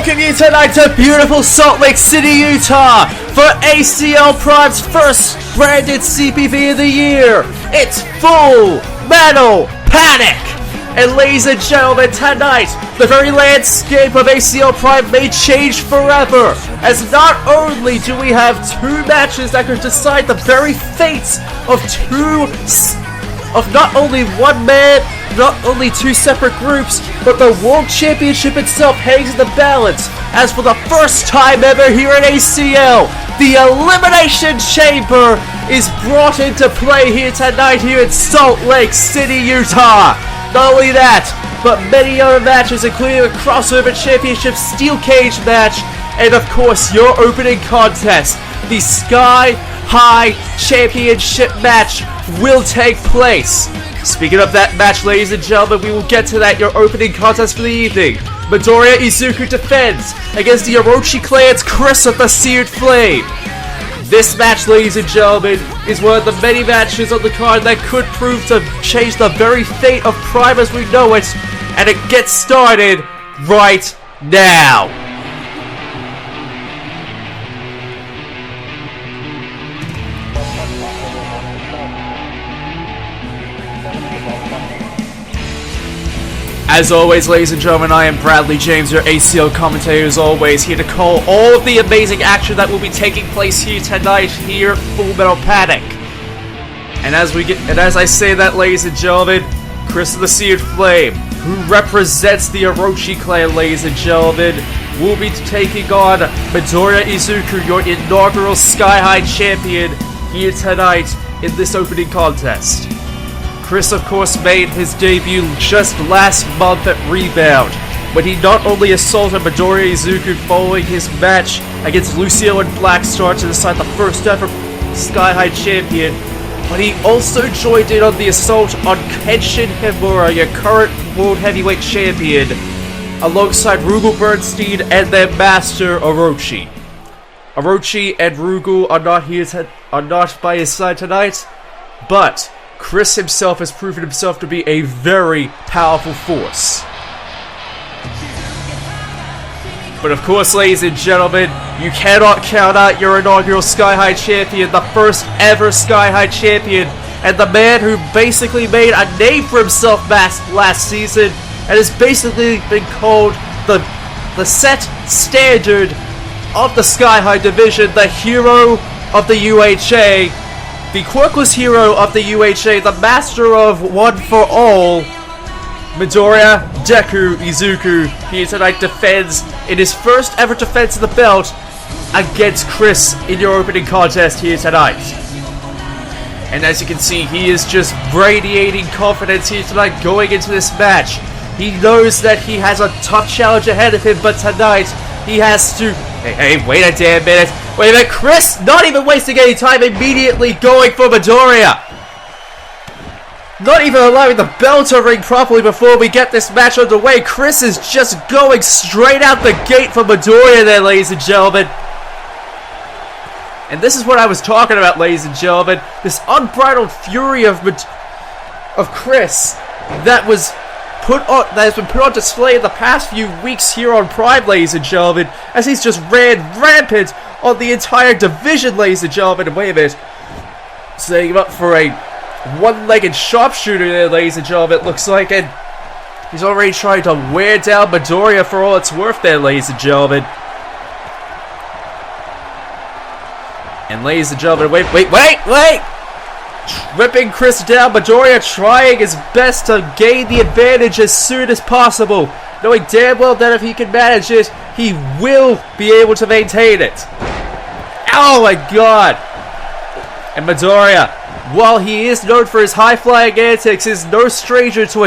welcome you tonight to beautiful Salt Lake City, Utah for ACL Prime's first branded CPV of the year. It's Full Metal Panic! And ladies and gentlemen, tonight, the very landscape of ACL Prime may change forever, as not only do we have two matches that could decide the very fates of not only one man, not only two separate groups, but the World Championship itself hangs in the balance, as for the first time ever here at ACL, the Elimination Chamber is brought into play here tonight here in Salt Lake City, Utah. Not only that, but many other matches, including a crossover championship steel cage match, and of course your opening contest, the Sky High Championship match, will take place. Speaking of that match, ladies and gentlemen, we will get to that, your opening contest for the evening. Midoriya Izuku defends against the Orochi Clan's Chris of the Seared Flame. This match, ladies and gentlemen, is one of the many matches on the card that could prove to change the very fate of Prime as we know it, and it gets started right now. As always, ladies and gentlemen, I am Bradley James, your ACL commentator as always, here to call all of the amazing action that will be taking place here tonight here at Full Metal Panic. And as I say that, ladies and gentlemen, Chris of the Seared Flame, who represents the Orochi Clan, ladies and gentlemen, will be taking on Midoriya Izuku, your inaugural Sky High champion, here tonight in this opening contest. Chris, of course, made his debut just last month at Rebound, when he not only assaulted Midoriya Izuku following his match against Lucio and Blackstar to decide the first ever Sky High champion, but he also joined in on the assault on Kenshin Himura, your current World Heavyweight Champion, alongside Rugal Bernstein and their master, Orochi. Orochi and Rugal are not by his side tonight, but Chris himself has proven himself to be a very powerful force. But of course, ladies and gentlemen, you cannot count out your inaugural Sky High champion, the first ever Sky High champion, and the man who basically made a name for himself last season, and has basically been called the set standard of the Sky High division, the hero of the UHA, the quirkless hero of the UHA, the master of One for All, Midoriya Deku Izuku, here tonight defends in his first ever defense of the belt against Chris in your opening contest here tonight. And as you can see, he is just radiating confidence here tonight going into this match. He knows that he has a tough challenge ahead of him, but tonight he has to... Hey, wait a damn minute. Wait a minute, Chris, not even wasting any time, immediately going for Midoriya. Not even allowing the bell to ring properly before we get this match underway. Chris is just going straight out the gate for Midoriya there, ladies and gentlemen. And this is what I was talking about, ladies and gentlemen. This unbridled fury of Chris that has been put on display in the past few weeks here on Prime, ladies and gentlemen, as he's just ran rampant on the entire division, ladies and gentlemen. And wait a minute, setting him up for a one-legged sharpshooter there, ladies and gentlemen, it looks like, and he's already trying to wear down Midoriya for all it's worth there, ladies and gentlemen. And ladies and gentlemen, wait! Ripping Chris down, Midoriya trying his best to gain the advantage as soon as possible, knowing damn well that if he can manage it, he will be able to maintain it. Oh my god! And Midoriya, while he is known for his high-flying antics, is no stranger to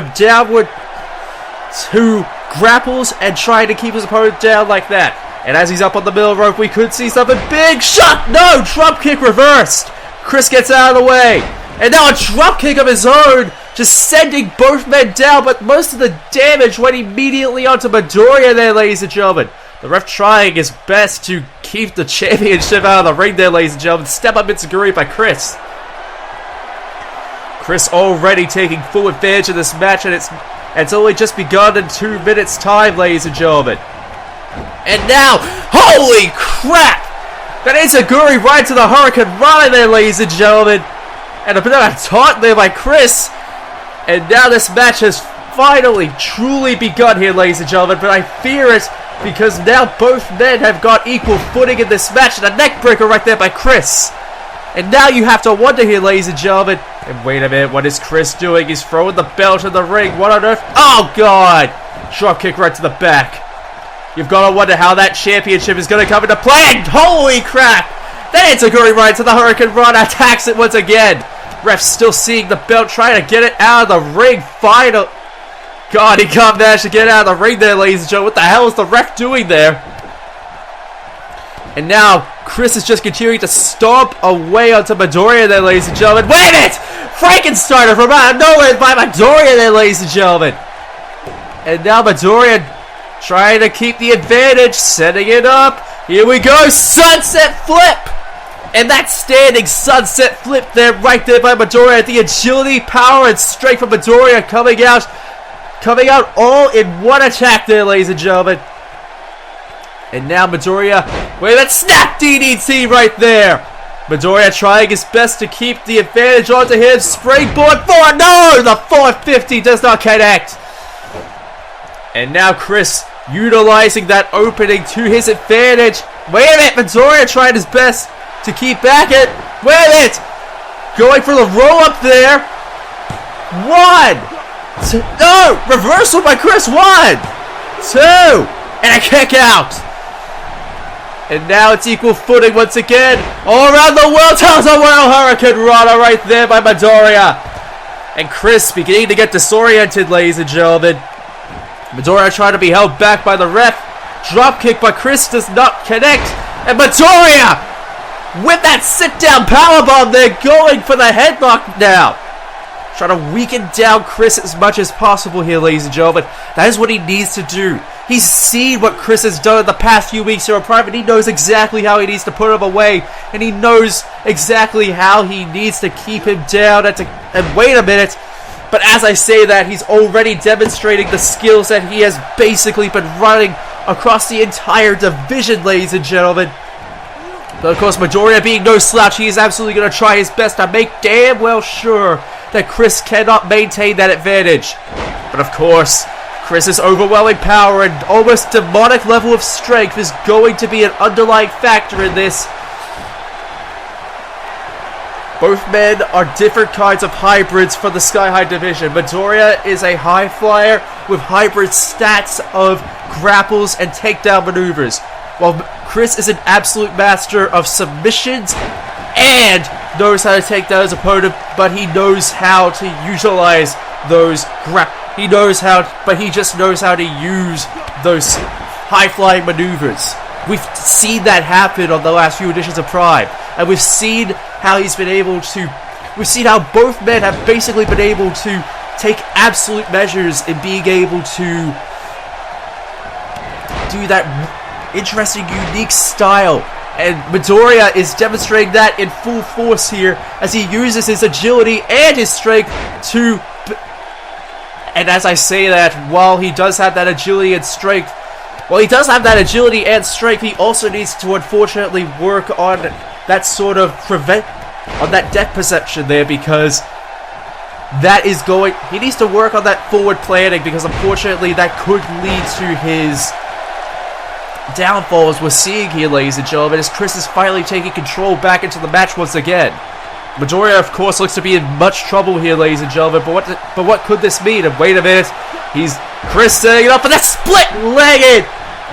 grapples and trying to keep his opponent down like that. And as he's up on the middle rope, we could see something big. Shot! No! Drop kick reversed! Chris gets out of the way, and now a drop kick of his own, just sending both men down, but most of the damage went immediately onto Midoriya there, ladies and gentlemen. The ref trying his best to keep the championship out of the ring there, ladies and gentlemen. Step up Itsuguri by Chris. Chris already taking full advantage of this match, and it's only just begun in 2 minutes time, ladies and gentlemen. And now, holy crap! That enziguri right to the Hurricane Rana there, ladies and gentlemen. And a bit of a taunt there by Chris. And now this match has finally, truly begun here, ladies and gentlemen. But I fear it because now both men have got equal footing in this match. And a neck breaker right there by Chris. And now you have to wonder here, ladies and gentlemen. And wait a minute, what is Chris doing? He's throwing the belt in the ring. What on earth? Oh, God! Drop kick right to the back. You've got to wonder how that championship is going to come into play. And holy crap! That enziguri right to the Hurricane Rana, attacks it once again. Ref still seeing the belt, trying to get it out of the ring. Final. God, he can't manage to get out of the ring there, ladies and gentlemen. What the hell is the ref doing there? And now, Chris is just continuing to stomp away onto Midoriya there, ladies and gentlemen. Wait a minute! Frankensteiner from out of nowhere by Midoriya there, ladies and gentlemen. And now Midoriya trying to keep the advantage, setting it up. Here we go, sunset flip! And that standing sunset flip there, right there by Midoriya. The agility, power, and strength of Midoriya coming out all in one attack there, ladies and gentlemen. And now Midoriya, wait a minute, snap DDT right there. Midoriya trying his best to keep the advantage onto him. Springboard 4, no! The 450 does not connect. And now Chris utilizing that opening to his advantage. Wait a minute, Midoriya trying his best to keep back it. Wait a minute! Going for the roll up there. 1, 2, no! Reversal by Chris. 1, 2, and a kick out. And now it's equal footing once again. All around the world, tells a World Hurricane Rana right there by Midoriya. And Chris beginning to get disoriented, ladies and gentlemen. Midoriya trying to be held back by the ref. Drop kick by Chris does not connect. And Midoriya with that sit-down powerbomb, they're going for the headlock now. Trying to weaken down Chris as much as possible here, ladies and gentlemen. That is what he needs to do. He's seen what Chris has done in the past few weeks here in private. He knows exactly how he needs to put him away. And he knows exactly how he needs to keep him down. And wait a minute. But as I say that, he's already demonstrating the skills that he has basically been running across the entire division, ladies and gentlemen. But of course, Midoriya being no slouch, he is absolutely going to try his best to make damn well sure that Chris cannot maintain that advantage. But of course, Chris's overwhelming power and almost demonic level of strength is going to be an underlying factor in this. Both men are different kinds of hybrids for the Sky High division. Midoriya is a high flyer with hybrid stats of grapples and takedown maneuvers, while Chris is an absolute master of submissions and knows how to take down his opponent, but he knows how to utilize those he just knows how to use those high-flying maneuvers. We've seen that happen on the last few editions of Prime, and we've seen how we've seen how both men have basically been able to take absolute measures in being able to do that interesting, unique style. And Midoriya is demonstrating that in full force here as he uses his agility and his strength to... And as I say that, while he does have that agility and strength, he also needs to unfortunately work on that sort of on that depth perception there, because he needs to work on that forward planning, because unfortunately that could lead to his downfall, as we're seeing here, ladies and gentlemen, as Chris is finally taking control back into the match once again. Midoriya, of course, looks to be in much trouble here, ladies and gentlemen, but what could this mean? And wait a minute, Chris setting it up for that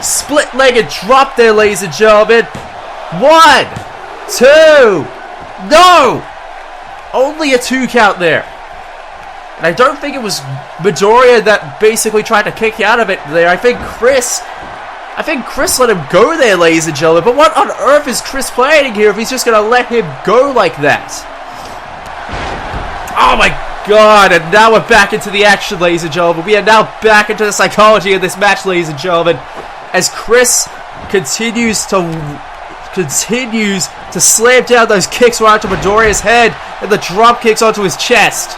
split-legged drop there, ladies and gentlemen. 1, 2, no! Only a 2 count there. And I don't think it was Midoriya that basically tried to kick out of it there. I think Chris let him go there, ladies and gentlemen. But what on earth is Chris planning here if he's just going to let him go like that? Oh my god, and now we're back into the action, ladies and gentlemen. We are now back into the psychology of this match, ladies and gentlemen, as Chris continues to slam down those kicks right onto Midoriya's head and the drop kicks onto his chest.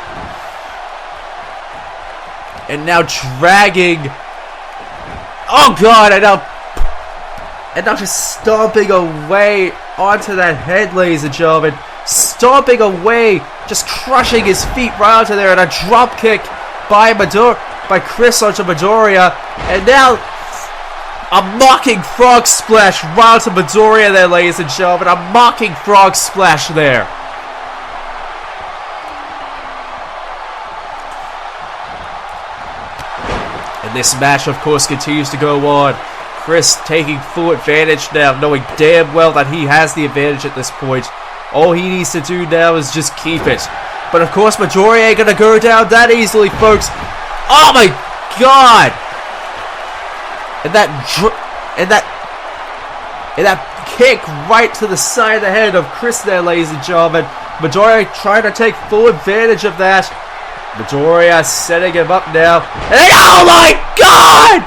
And now dragging... Oh god, and now And now just stomping away onto that head, ladies and gentlemen. Stomping away, just crushing his feet right onto there, and a drop kick by Chris onto Midoriya. And now a mocking frog splash right onto Midoriya there, ladies and gentlemen. A mocking frog splash there. And this match, of course, continues to go on. Chris taking full advantage now, knowing damn well that he has the advantage at this point. All he needs to do now is just keep it. But of course, Midoriya ain't gonna go down that easily, folks. Oh my god! And that kick right to the side of the head of Chris there, ladies and gentlemen. Midoriya trying to take full advantage of that. Midoriya setting him up now. And oh my god!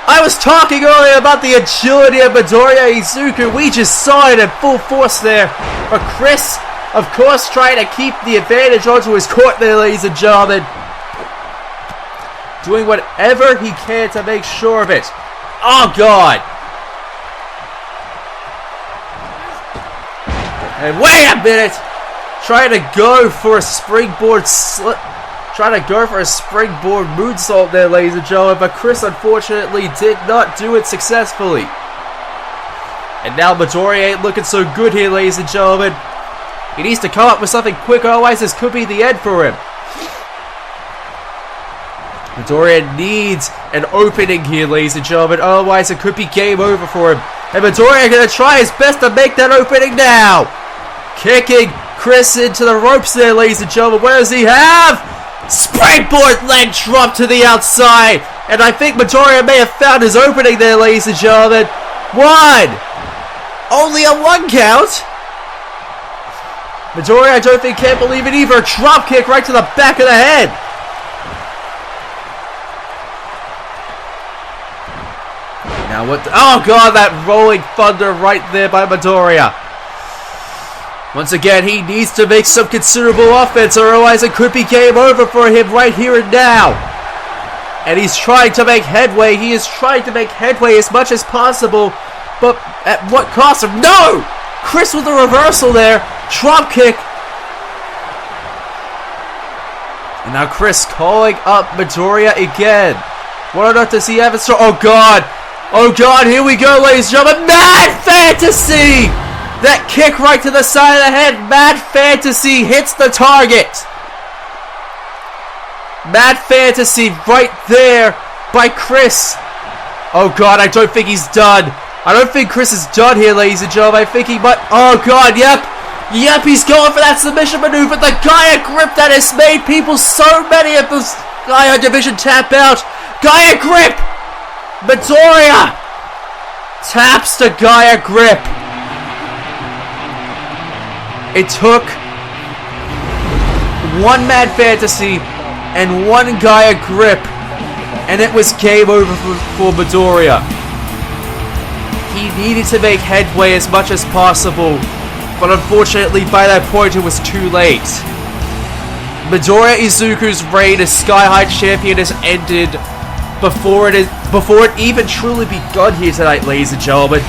I was talking earlier about the agility of Midoriya Izuku. We just saw it in full force there. But Chris, of course, trying to keep the advantage onto his court there, ladies and gentlemen. Doing whatever he can to make sure of it. Oh, God. And wait a minute. Trying to go for a springboard slip. Trying to go for a springboard moonsault there, ladies and gentlemen, but Chris unfortunately did not do it successfully. And now Midoriya ain't looking so good here, ladies and gentlemen. He needs to come up with something quick, otherwise this could be the end for him. Midoriya needs an opening here, ladies and gentlemen, otherwise it could be game over for him. And Midoriya going to try his best to make that opening now. Kicking Chris into the ropes there, ladies and gentlemen. What does he have? Springboard leg drop to the outside. And I think Midoriya may have found his opening there, ladies and gentlemen. One. Only a one count. Midoriya, I don't think, can't believe it either. Drop kick right to the back of the head. Now what? Oh god, that rolling thunder right there by Midoriya. Once again, he needs to make some considerable offense, or otherwise it could be game over for him right here and now. And he's trying to make headway. He is trying to make headway as much as possible, but at what cost? No! Chris with a reversal there. Drop kick. And now Chris calling up Midoriya again. What on earth does he have in store? Oh god. Oh god, here we go, ladies and gentlemen. Mad Fantasy! That kick right to the side of the head. Mad Fantasy hits the target. Mad Fantasy right there by Chris. Oh god, I don't think he's done. I don't think Chris is done here, ladies and gentlemen. I think he might. Oh god, yep. Yep, he's going for that submission maneuver. The Gaia grip that has made people, so many of the Gaia division tap out. Gaia grip. Midoriya taps the Gaia grip. It took one Mad Fantasy and one Gaia grip, and it was game over for Midoriya. He needed to make headway as much as possible, but unfortunately by that point it was too late. Midoriya Izuku's reign as Sky High Champion has ended before it even truly begun here tonight, ladies and gentlemen.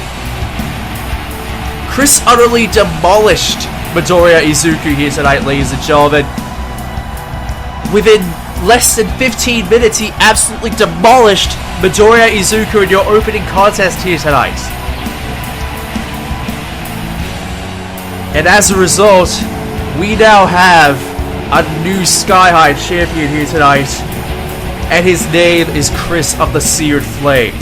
Chris utterly demolished Midoriya Izuku here tonight, ladies and gentlemen. Within less than 15 minutes, he absolutely demolished Midoriya Izuku in your opening contest here tonight. And as a result, we now have a new Sky High champion here tonight. And his name is Chris of the Seared Flame.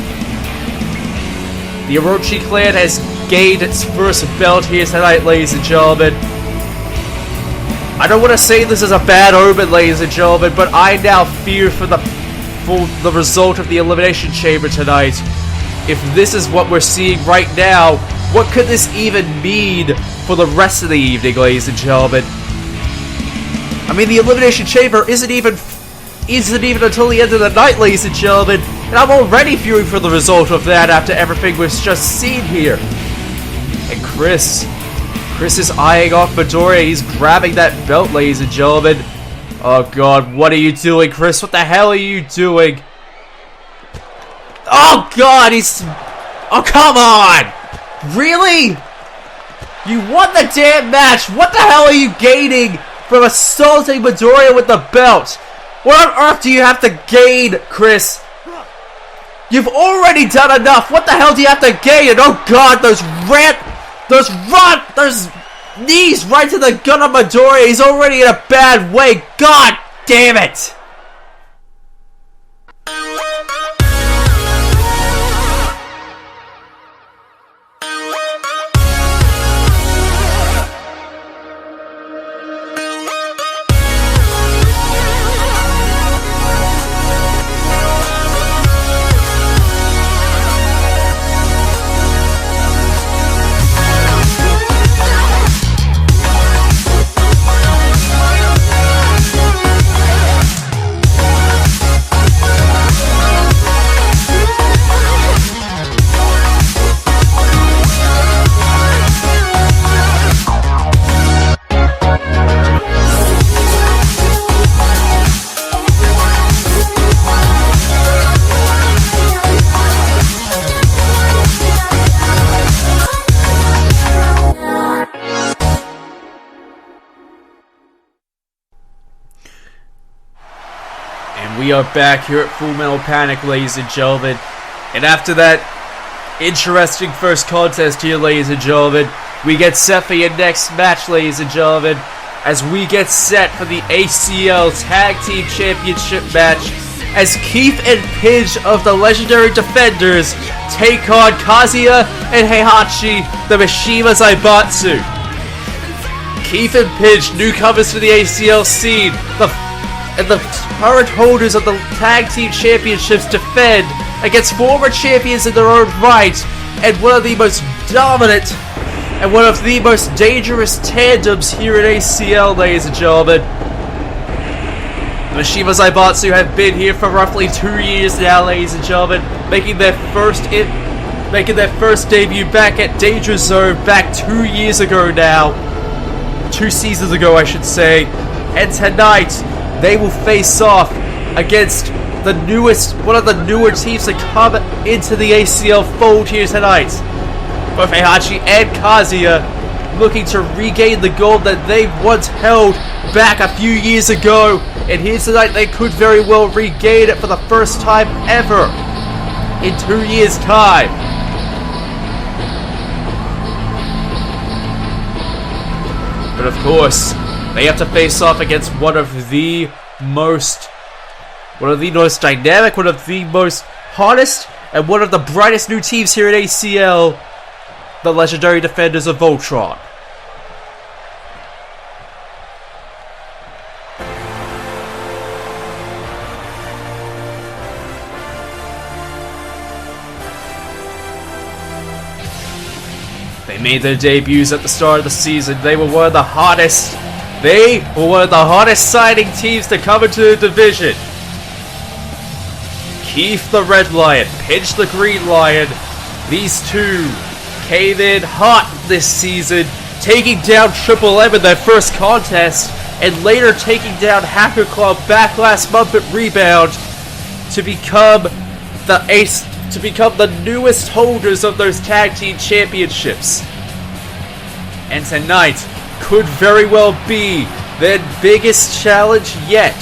The Orochi clan has gained its first belt here tonight, ladies and gentlemen. I don't want to say this is a bad omen, ladies and gentlemen, but I now fear for the result of the Elimination Chamber tonight. If this is what we're seeing right now, what could this even mean for the rest of the evening, ladies and gentlemen? I mean, the Elimination Chamber isn't even until the end of the night, ladies and gentlemen, and I'm already fearing for the result of that after everything we've just seen here. And Chris is eyeing off Midoriya. He's grabbing that belt, ladies and gentlemen. Oh god, what are you doing, Chris? What the hell are you doing? Oh god, Oh, come on! Really? You won the damn match! What the hell are you gaining from assaulting Midoriya with the belt? What on earth do you have to gain, Chris? You've already done enough! What the hell do you have to gain? And oh god, those knees right to the gut of Midoriya. He's already in a bad way. God damn it! We are back here at Full Metal Panic, ladies and gentlemen. And after that interesting first contest here, ladies and gentlemen, we get set for your next match, ladies and gentlemen, as we get set for the ACL Tag Team Championship match, as Keith and Pidge of the Legendary Defenders take on Kazuya and Heihachi, the Mishima Zaibatsu. Keith and Pidge, newcomers to the ACL scene, and the current holders of the Tag Team Championships, defend against former champions in their own right, and one of the most dominant and one of the most dangerous tandems here at ACL, ladies and gentlemen. The Mishima Zaibatsu have been here for roughly 2 years now, ladies and gentlemen, making their first debut back at Danger Zone back 2 years ago now. 2 seasons ago, I should say. And tonight, they will face off against one of the newer teams to come into the ACL fold here tonight. Both Heihachi and Kazuya looking to regain the gold that they once held back a few years ago. And here tonight, they could very well regain it for the first time ever in 2 years' time. But of course, they have to face off against one of the most dynamic, one of the most hottest, and one of the brightest new teams here at ACL, the Legendary Defenders of Voltron. They made their debuts at the start of the season. They were one of the hottest signing teams to come into the division. Keith the Red Lion, Pidge the Green Lion. These two came in hot this season, taking down Triple M in their first contest, and later taking down Hacker Club back last month at Rebound to become the newest holders of those tag team championships. And tonight could very well be their biggest challenge yet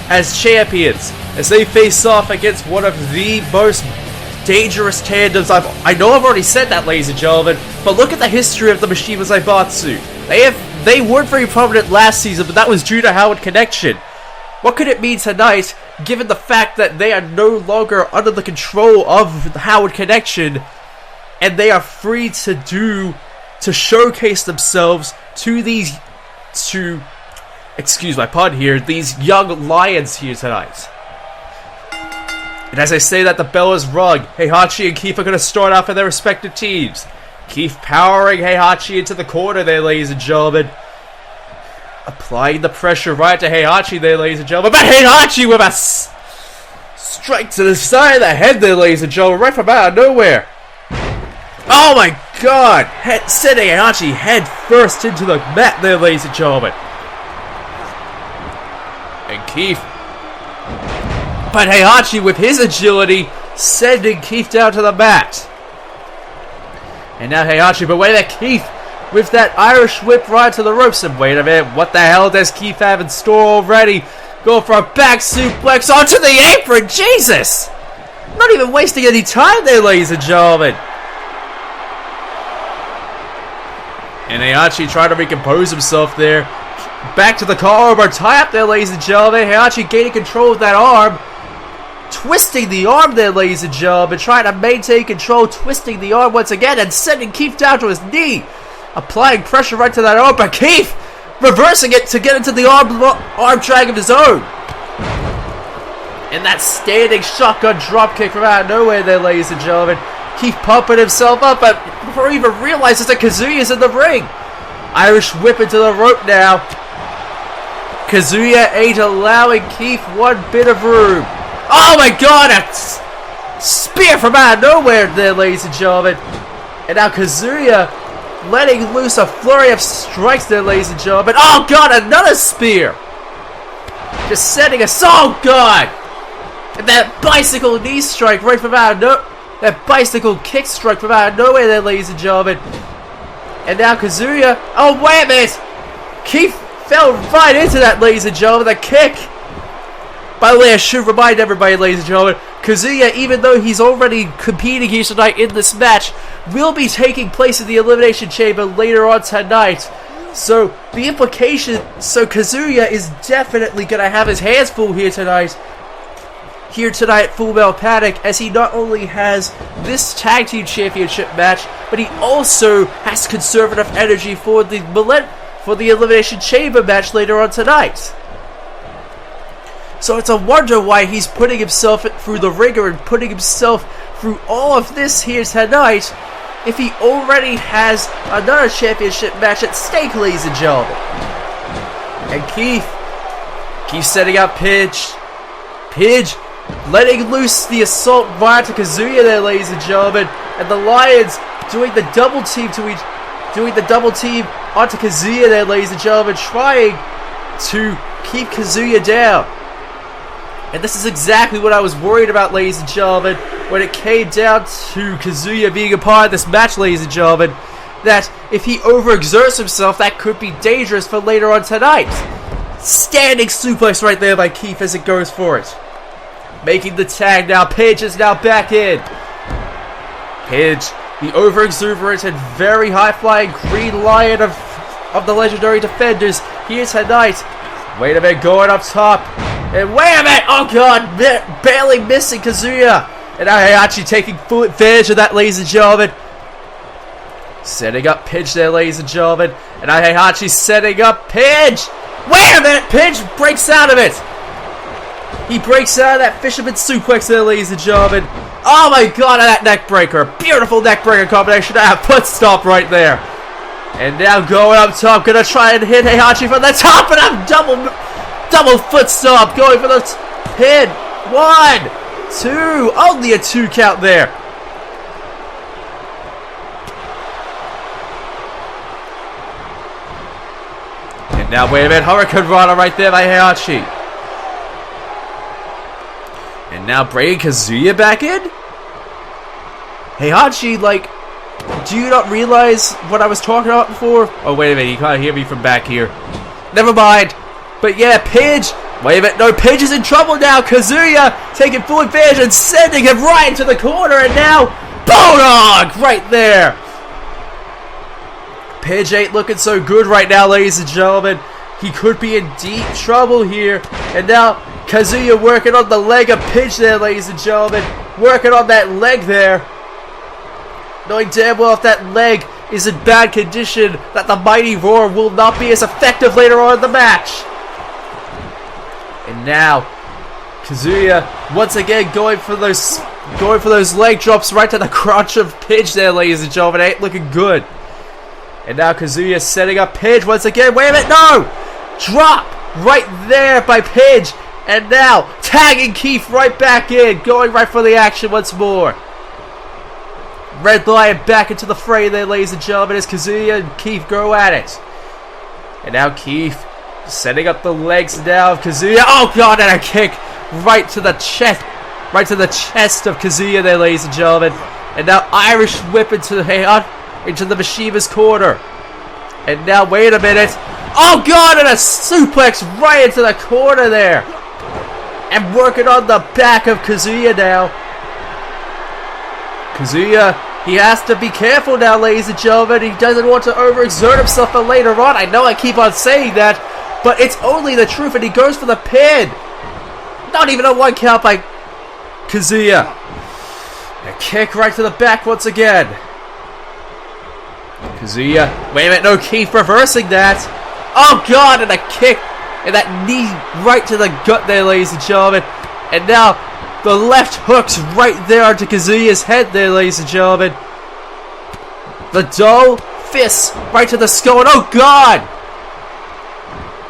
as champions, as they face off against one of the most dangerous tandems. I know I've already said that, ladies and gentlemen, but look at the history of the Mishima Zaibatsu. They weren't very prominent last season, but that was due to Howard Connection. What could it mean tonight, given the fact that they are no longer under the control of the Howard Connection, and they are free to showcase themselves to these young lions here tonight. And as I say that, the bell is rung. Heihachi and Keith are going to start out for their respective teams. Keith powering Heihachi into the corner there, ladies and gentlemen. Applying the pressure right to Heihachi there, ladies and gentlemen. But Heihachi with a strike to the side of the head there, ladies and gentlemen, right from out of nowhere. Oh my god! Sending Heihachi head first into the mat there, ladies and gentlemen. And Keith. But Heihachi with his agility sending Keith down to the mat. now Heihachi, but wait a minute, Keith with that Irish whip right to the ropes. And wait a minute, what the hell does Keith have in store already? Go for a back suplex onto the apron, Jesus! Not even wasting any time there, ladies and gentlemen. And Heihachi trying to recompose himself there. Back to the collar bar tie up there, ladies and gentlemen. Heihachi gaining control of that arm. Twisting the arm there, ladies and gentlemen. Trying to maintain control, twisting the arm once again and sending Keith down to his knee. Applying pressure right to that arm, but Keith reversing it to get into the arm drag of his own. And that standing shotgun dropkick from out of nowhere there, ladies and gentlemen. Keith pumping himself up, but before he even realizes that Kazuya's in the ring. Irish whip into the rope now. Kazuya ain't allowing Keith one bit of room. Oh my god, a spear from out of nowhere there, ladies and gentlemen. And now Kazuya letting loose a flurry of strikes there, ladies and gentlemen. Oh god, another spear. Just sending us, oh god. And that bicycle knee strike right from out of nowhere. That bicycle kick strike from out of nowhere there, ladies and gentlemen. And now Kazuya, oh wait a minute. Keith fell right into that, ladies and gentlemen, the kick. By the way, I should remind everybody, ladies and gentlemen, Kazuya, even though he's already competing here tonight in this match, will be taking place in the Elimination Chamber later on tonight. So, the implication, Kazuya is definitely going to have his hands full here tonight. Here tonight at Full Metal Panic, as he not only has this Tag Team Championship match, but he also has conservative energy for the Elimination Chamber match later on tonight. So it's a wonder why he's putting himself through the ringer and putting himself through all of this here tonight if he already has another championship match at stake, ladies and gentlemen. And Keith setting up Pidge letting loose the assault right to Kazuya there, ladies and gentlemen. And the Lions doing the double team onto Kazuya there, ladies and gentlemen, trying to keep Kazuya down. And this is exactly what I was worried about, ladies and gentlemen, when it came down to Kazuya being a part of this match, ladies and gentlemen, that if he overexerts himself, that could be dangerous for later on tonight. Standing suplex right there by Keith as it goes for it. Making the tag now. Pidge is now back in. Pidge, the over-exuberant and very high-flying Green Lion of the legendary Defenders here tonight. Wait a minute, going up top. And wait a minute! Oh god, barely missing Kazuya. And now Heihachi taking full advantage of that, ladies and gentlemen. Setting up Pidge there, ladies and gentlemen. And now Heihachi setting up Pidge. Wait a minute! Pidge breaks out of it. He breaks out of that fisherman suplex there, ladies and gentlemen. Oh my god, that neck breaker. Beautiful neck breaker combination. That foot stop right there. And now going up top, gonna try and hit Heihachi from the top, and I'm double foot stomp, going for the pin. 1, 2, only a 2 count there. And now wait a minute, Hurricane Rana right there by Heihachi. And now bringing Kazuya back in? Heihachi, like, do you not realize what I was talking about before? Oh wait a minute, you can't hear me from back here. Never mind. But yeah, Pidge. Wait a minute, no, Pidge is in trouble now. Kazuya taking full advantage and sending him right into the corner. And now, Bulldog right there. Pidge ain't looking so good right now, ladies and gentlemen. He could be in deep trouble here. And now, Kazuya working on the leg of Pidge there, ladies and gentlemen. Working on that leg there. Knowing damn well if that leg is in bad condition, that the mighty roar will not be as effective later on in the match. And now, Kazuya once again going for those leg drops right to the crotch of Pidge there, ladies and gentlemen. Ain't looking good. And now Kazuya setting up Pidge once again. Wait a minute, no! Drop right there by Pidge. And now tagging Keith right back in, going right for the action once more. Red Lion back into the fray there, ladies and gentlemen, as Kazuya and Keith go at it. And now Keith setting up the legs now of Kazuya. Oh god, and a kick right to the chest of Kazuya there, ladies and gentlemen. And now Irish whip into the into the Mishima's corner. And now, wait a minute. Oh God, and a suplex right into the corner there. And working on the back of Kazuya now. Kazuya, he has to be careful now, ladies and gentlemen. He doesn't want to overexert himself for later on. I know I keep on saying that, but it's only the truth, and he goes for the pin. Not even a 1 count by Kazuya. A kick right to the back once again. Kazuya, wait a minute, no, Keith reversing that. Oh God, and a kick, and that knee right to the gut there, ladies and gentlemen. And now, the left hook's right there onto Kazuya's head there, ladies and gentlemen. The dull fist right to the skull, and oh God!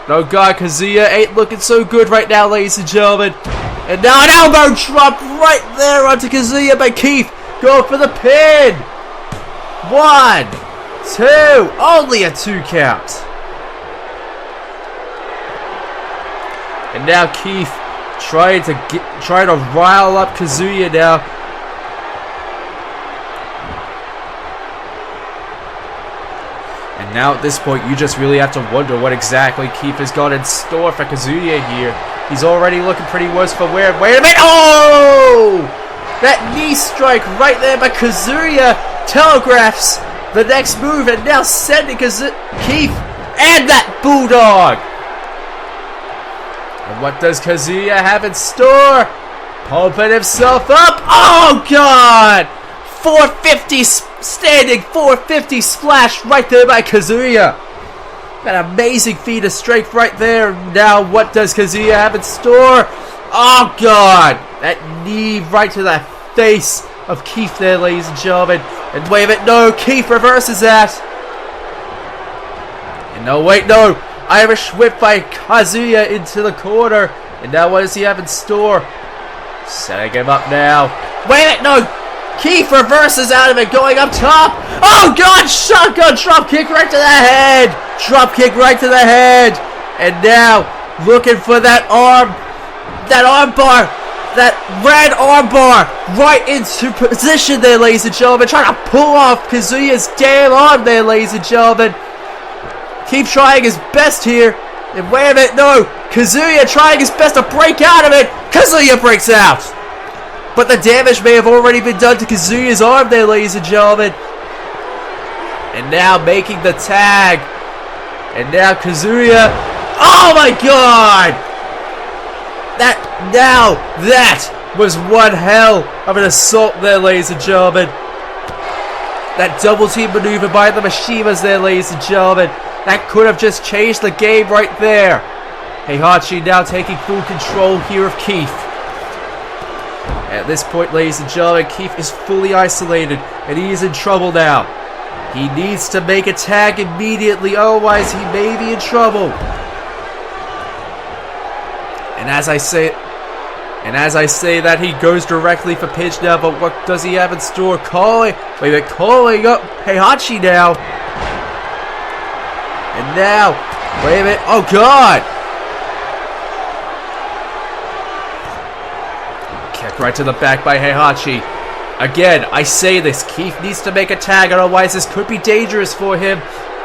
Oh God, Kazuya ain't looking so good right now, ladies and gentlemen. And now an elbow drop right there onto Kazuya by Keith. Go for the pin. 1, 2, only a 2 count. And now Keith trying to rile up Kazuya now. And now at this point, you just really have to wonder what exactly Keith has got in store for Kazuya here. He's already looking pretty worse for wear. Wait a minute! Oh! That knee strike right there by Kazuya telegraphs the next move, and now sending Keith and that Bulldog. And what does Kazuya have in store? Pumping himself up. Oh God! 450 standing 450 splash right there by Kazuya. That amazing feat of strength right there. Now what does Kazuya have in store? Oh God! That knee right to the face of Keith there, ladies and gentlemen. And wait a minute, no, Keith reverses that. And no, wait, no. Irish whip by Kazuya into the corner. And now what does he have in store? Setting him up now. Wait a minute, no. Keith reverses out of it, going up top. Oh God, shotgun drop kick right to the head. Drop kick right to the head. And now looking for that arm bar. That red arm bar right into position there, ladies and gentlemen. Trying to pull off Kazuya's damn arm there, ladies and gentlemen. Keep trying his best here. And wait a minute, no. Kazuya trying his best to break out of it. Kazuya breaks out. But the damage may have already been done to Kazuya's arm there, ladies and gentlemen. And now making the tag. And now Kazuya. Oh my God! That was one hell of an assault there, ladies and gentlemen. That double team maneuver by the Mishimas there, ladies and gentlemen. That could have just changed the game right there. Heihachi now taking full control here of Keith. At this point, ladies and gentlemen, Keith is fully isolated, and he is in trouble now. He needs to make a tag immediately, otherwise he may be in trouble. And as I say that, he goes directly for pinch now, but what does he have in store? Calling up Heihachi now. And now, wait a minute, oh God! Kick right to the back by Heihachi. Again, I say this, Keith needs to make a tag, otherwise this could be dangerous for him.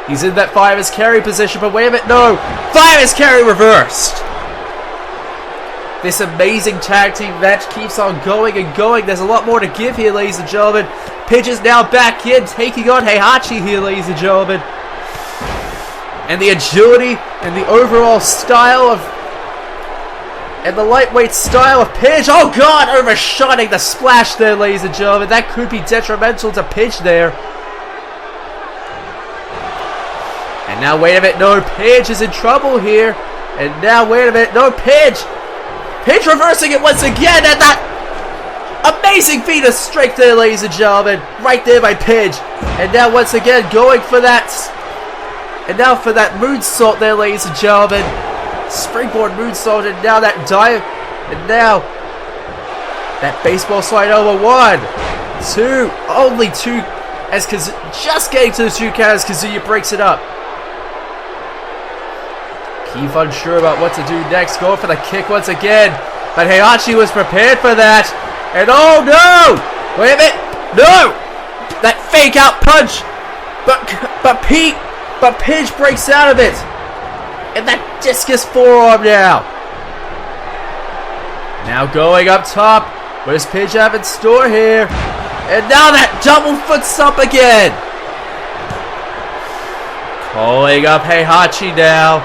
He's in that 5 carry position, but wait a minute, no! 5 carry reversed! This amazing tag team match keeps on going and going. There's a lot more to give here, ladies and gentlemen. Pidge is now back in, taking on Heihachi here, ladies and gentlemen. And the agility and the overall style of... and the lightweight style of Pidge. Oh God, overshotting the splash there, ladies and gentlemen. That could be detrimental to Pidge there. And now, wait a minute, no, Pidge is in trouble here. And now, wait a minute, no, Pidge. Pidge reversing it once again, and that amazing feat of strength there, ladies and gentlemen. Right there by Pidge. And now, once again, going for that... and now for that moonsault there, ladies and gentlemen. Springboard moonsault, and now that dive, and now that baseball slide over. 1, 2, only 2, as just getting to the 2 count as Kazuya breaks it up. Keith unsure about what to do next, going for the kick once again, but Heihachi was prepared for that, and oh no! Wait a minute, no! That fake out punch But Pidge breaks out of it. And that discus forearm now. Now going up top. What does Pidge have in store here? And now that double foot stomp again. Calling up Heihachi now.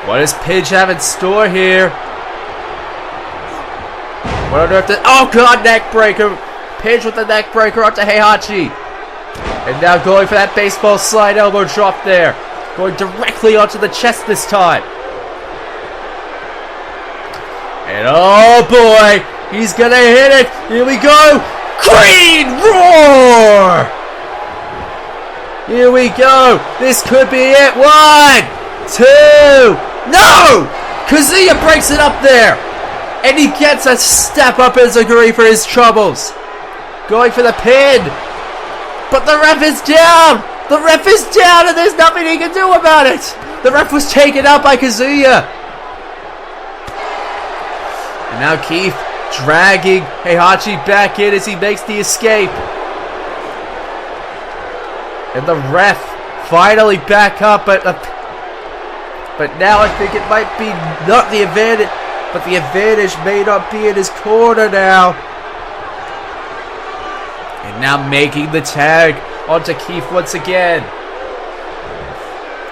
What does Pidge have in store here? What on earth? Oh god, neck breaker. Pidge with the neck breaker up to Heihachi. And now going for that baseball slide elbow drop there. Going directly onto the chest this time. And oh boy, he's gonna hit it. Here we go. Green Roar! Here we go. This could be it. 1, 2. No! Kazuya breaks it up there. And he gets a step up Izaguri for his troubles. Going for the pin. But the ref is down. The ref is down and there's nothing he can do about it. The ref was taken out by Kazuya. And now Keith dragging Heihachi back in as he makes the escape. And the ref finally back up, but now I think it might be not the advantage, but the advantage may not be in his corner now. And now making the tag onto Keith once again.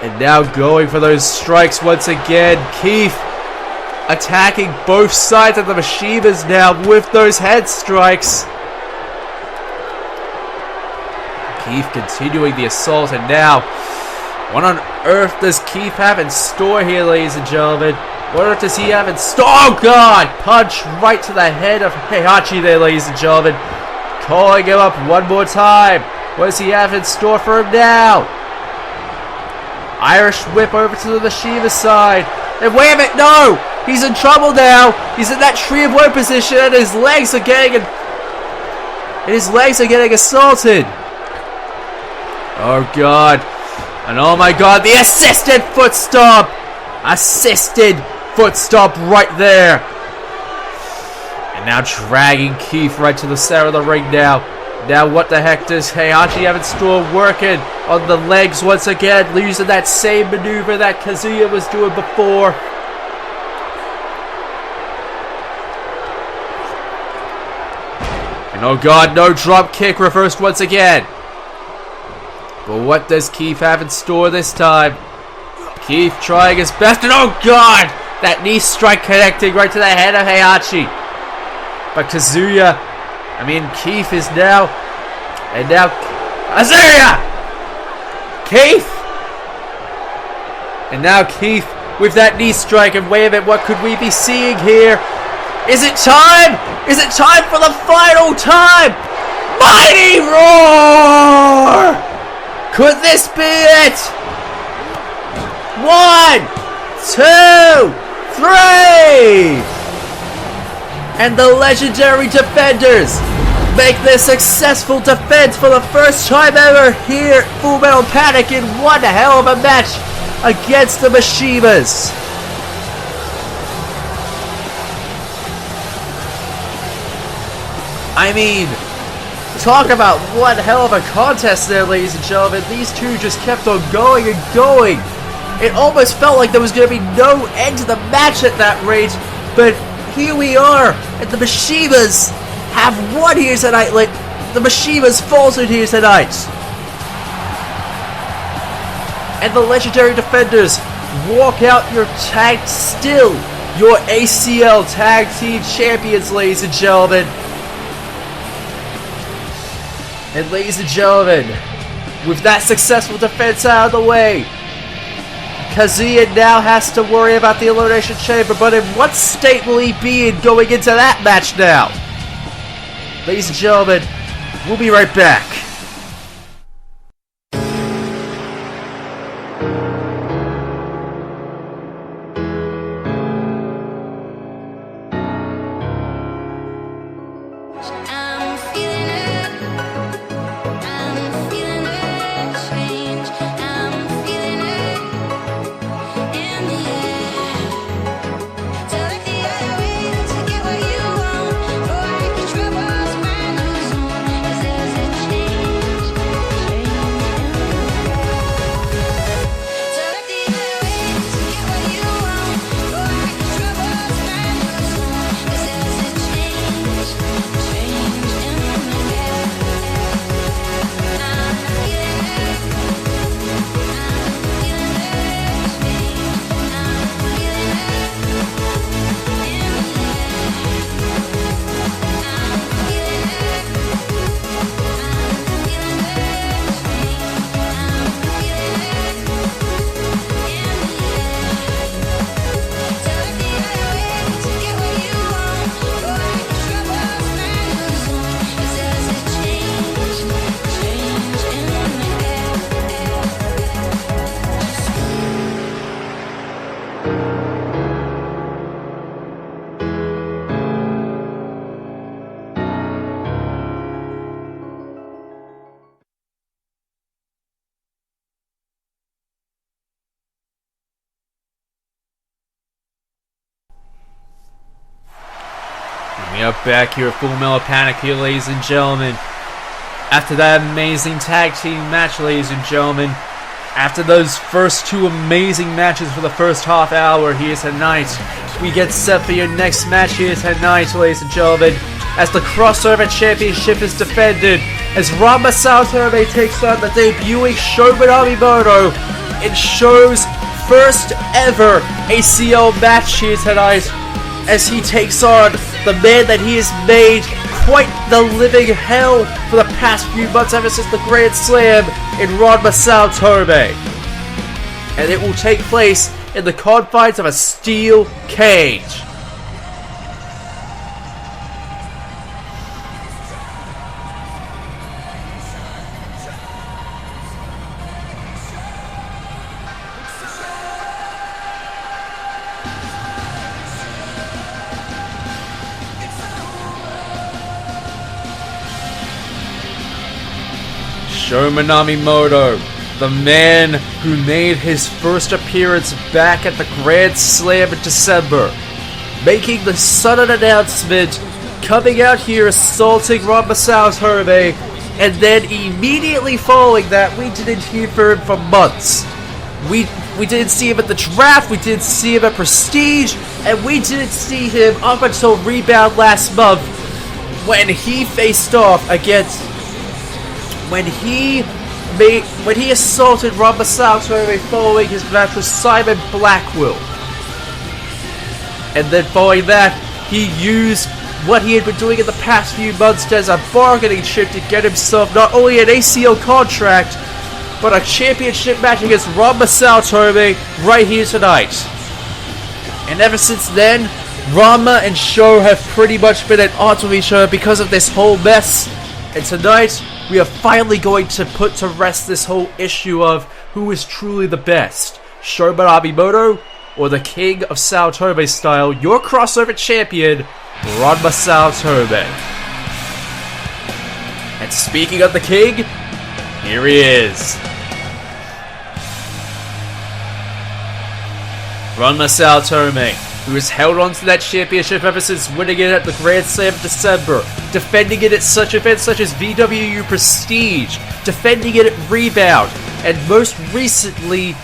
And now going for those strikes once again. Keith attacking both sides of the Mashivas now with those head strikes. Keith continuing the assault, and now what on earth does Keith have in store here, ladies and gentlemen? What on earth does he have in store? Oh god! Punch right to the head of Heihachi there, ladies and gentlemen. Calling him up one more time. What does he have in store for him now? Irish whip over to the Shiva side. And wait a minute, no! He's in trouble now. He's in that tree of woe position, and his legs are getting assaulted. Oh god. And oh my god, the assisted foot stomp! Assisted foot stomp right there. And now dragging Keith right to the center of the ring now. Now what the heck does Heihachi have in store? Working on the legs once again, using that same maneuver that Kazuya was doing before. And oh god, no drop kick, reversed once again. But what does Keith have in store this time? Keith trying his best, and oh god! That knee strike connecting right to the head of Heihachi. But Keith is now, and now, Kazuya! Keith! And now Keith with that knee strike, and wait a minute, what could we be seeing here? Is it time? Is it time for the final time? Mighty Roar! Could this be it? 1, 2, 3! And the legendary defenders make their successful defense for the first time ever here at Full Metal Panic in one hell of a match against the Mashivas. I mean, talk about one hell of a contest there, ladies and gentlemen. These two just kept on going and going. It almost felt like there was going to be no end to the match at that rate, but here we are, and the Mashivas have won here tonight. Like, the Mashivas faltered here tonight. And the legendary defenders walk out your tag, still your ACL Tag Team Champions, ladies and gentlemen. And ladies and gentlemen, with that successful defense out of the way, Kazuya now has to worry about the Elimination Chamber, but in what state will he be in going into that match now? Ladies and gentlemen, we'll be right back. Change. We are back here at Full Metal Panic here, ladies and gentlemen. After that amazing tag team match, ladies and gentlemen. After those first two amazing matches for the first half hour here tonight, we get set for your next match here tonight, ladies and gentlemen. As the crossover championship is defended, as Ranma Saotome takes on the debuting Sho and Ranma in Sho's first ever ACL match here tonight, as he takes on the man that he has made quite the living hell for the past few months ever since the Grand Slam in Ranma Saotome. And it will take place in the confines of a steel cage. Sho Minamimoto, the man who made his first appearance back at the Grand Slam in December, making the sudden announcement, coming out here assaulting Ranma Saotome, and then immediately following that, we didn't hear from him for months. We didn't see him at the draft, we didn't see him at Prestige, and we didn't see him up until Rebound last month when he faced off against when he assaulted Ranma Saotome following his match with Simon Blackwell. And then following that, he used what he had been doing in the past few months as a bargaining chip to get himself not only an ACL contract, but a championship match against Ranma Saotome right here tonight. And ever since then, Ranma and Sho have pretty much been at odds with each other because of this whole mess. And tonight, we are finally going to put to rest this whole issue of who is truly the best, Sho Minamimoto or the King of Saotome style, your crossover champion, Ranma Saotome. And speaking of the King, here he is. Ranma Saotome, who has held on to that championship ever since winning it at the Grand Slam in December, defending it at such events such as VWU Prestige, defending it at Rebound, and most recently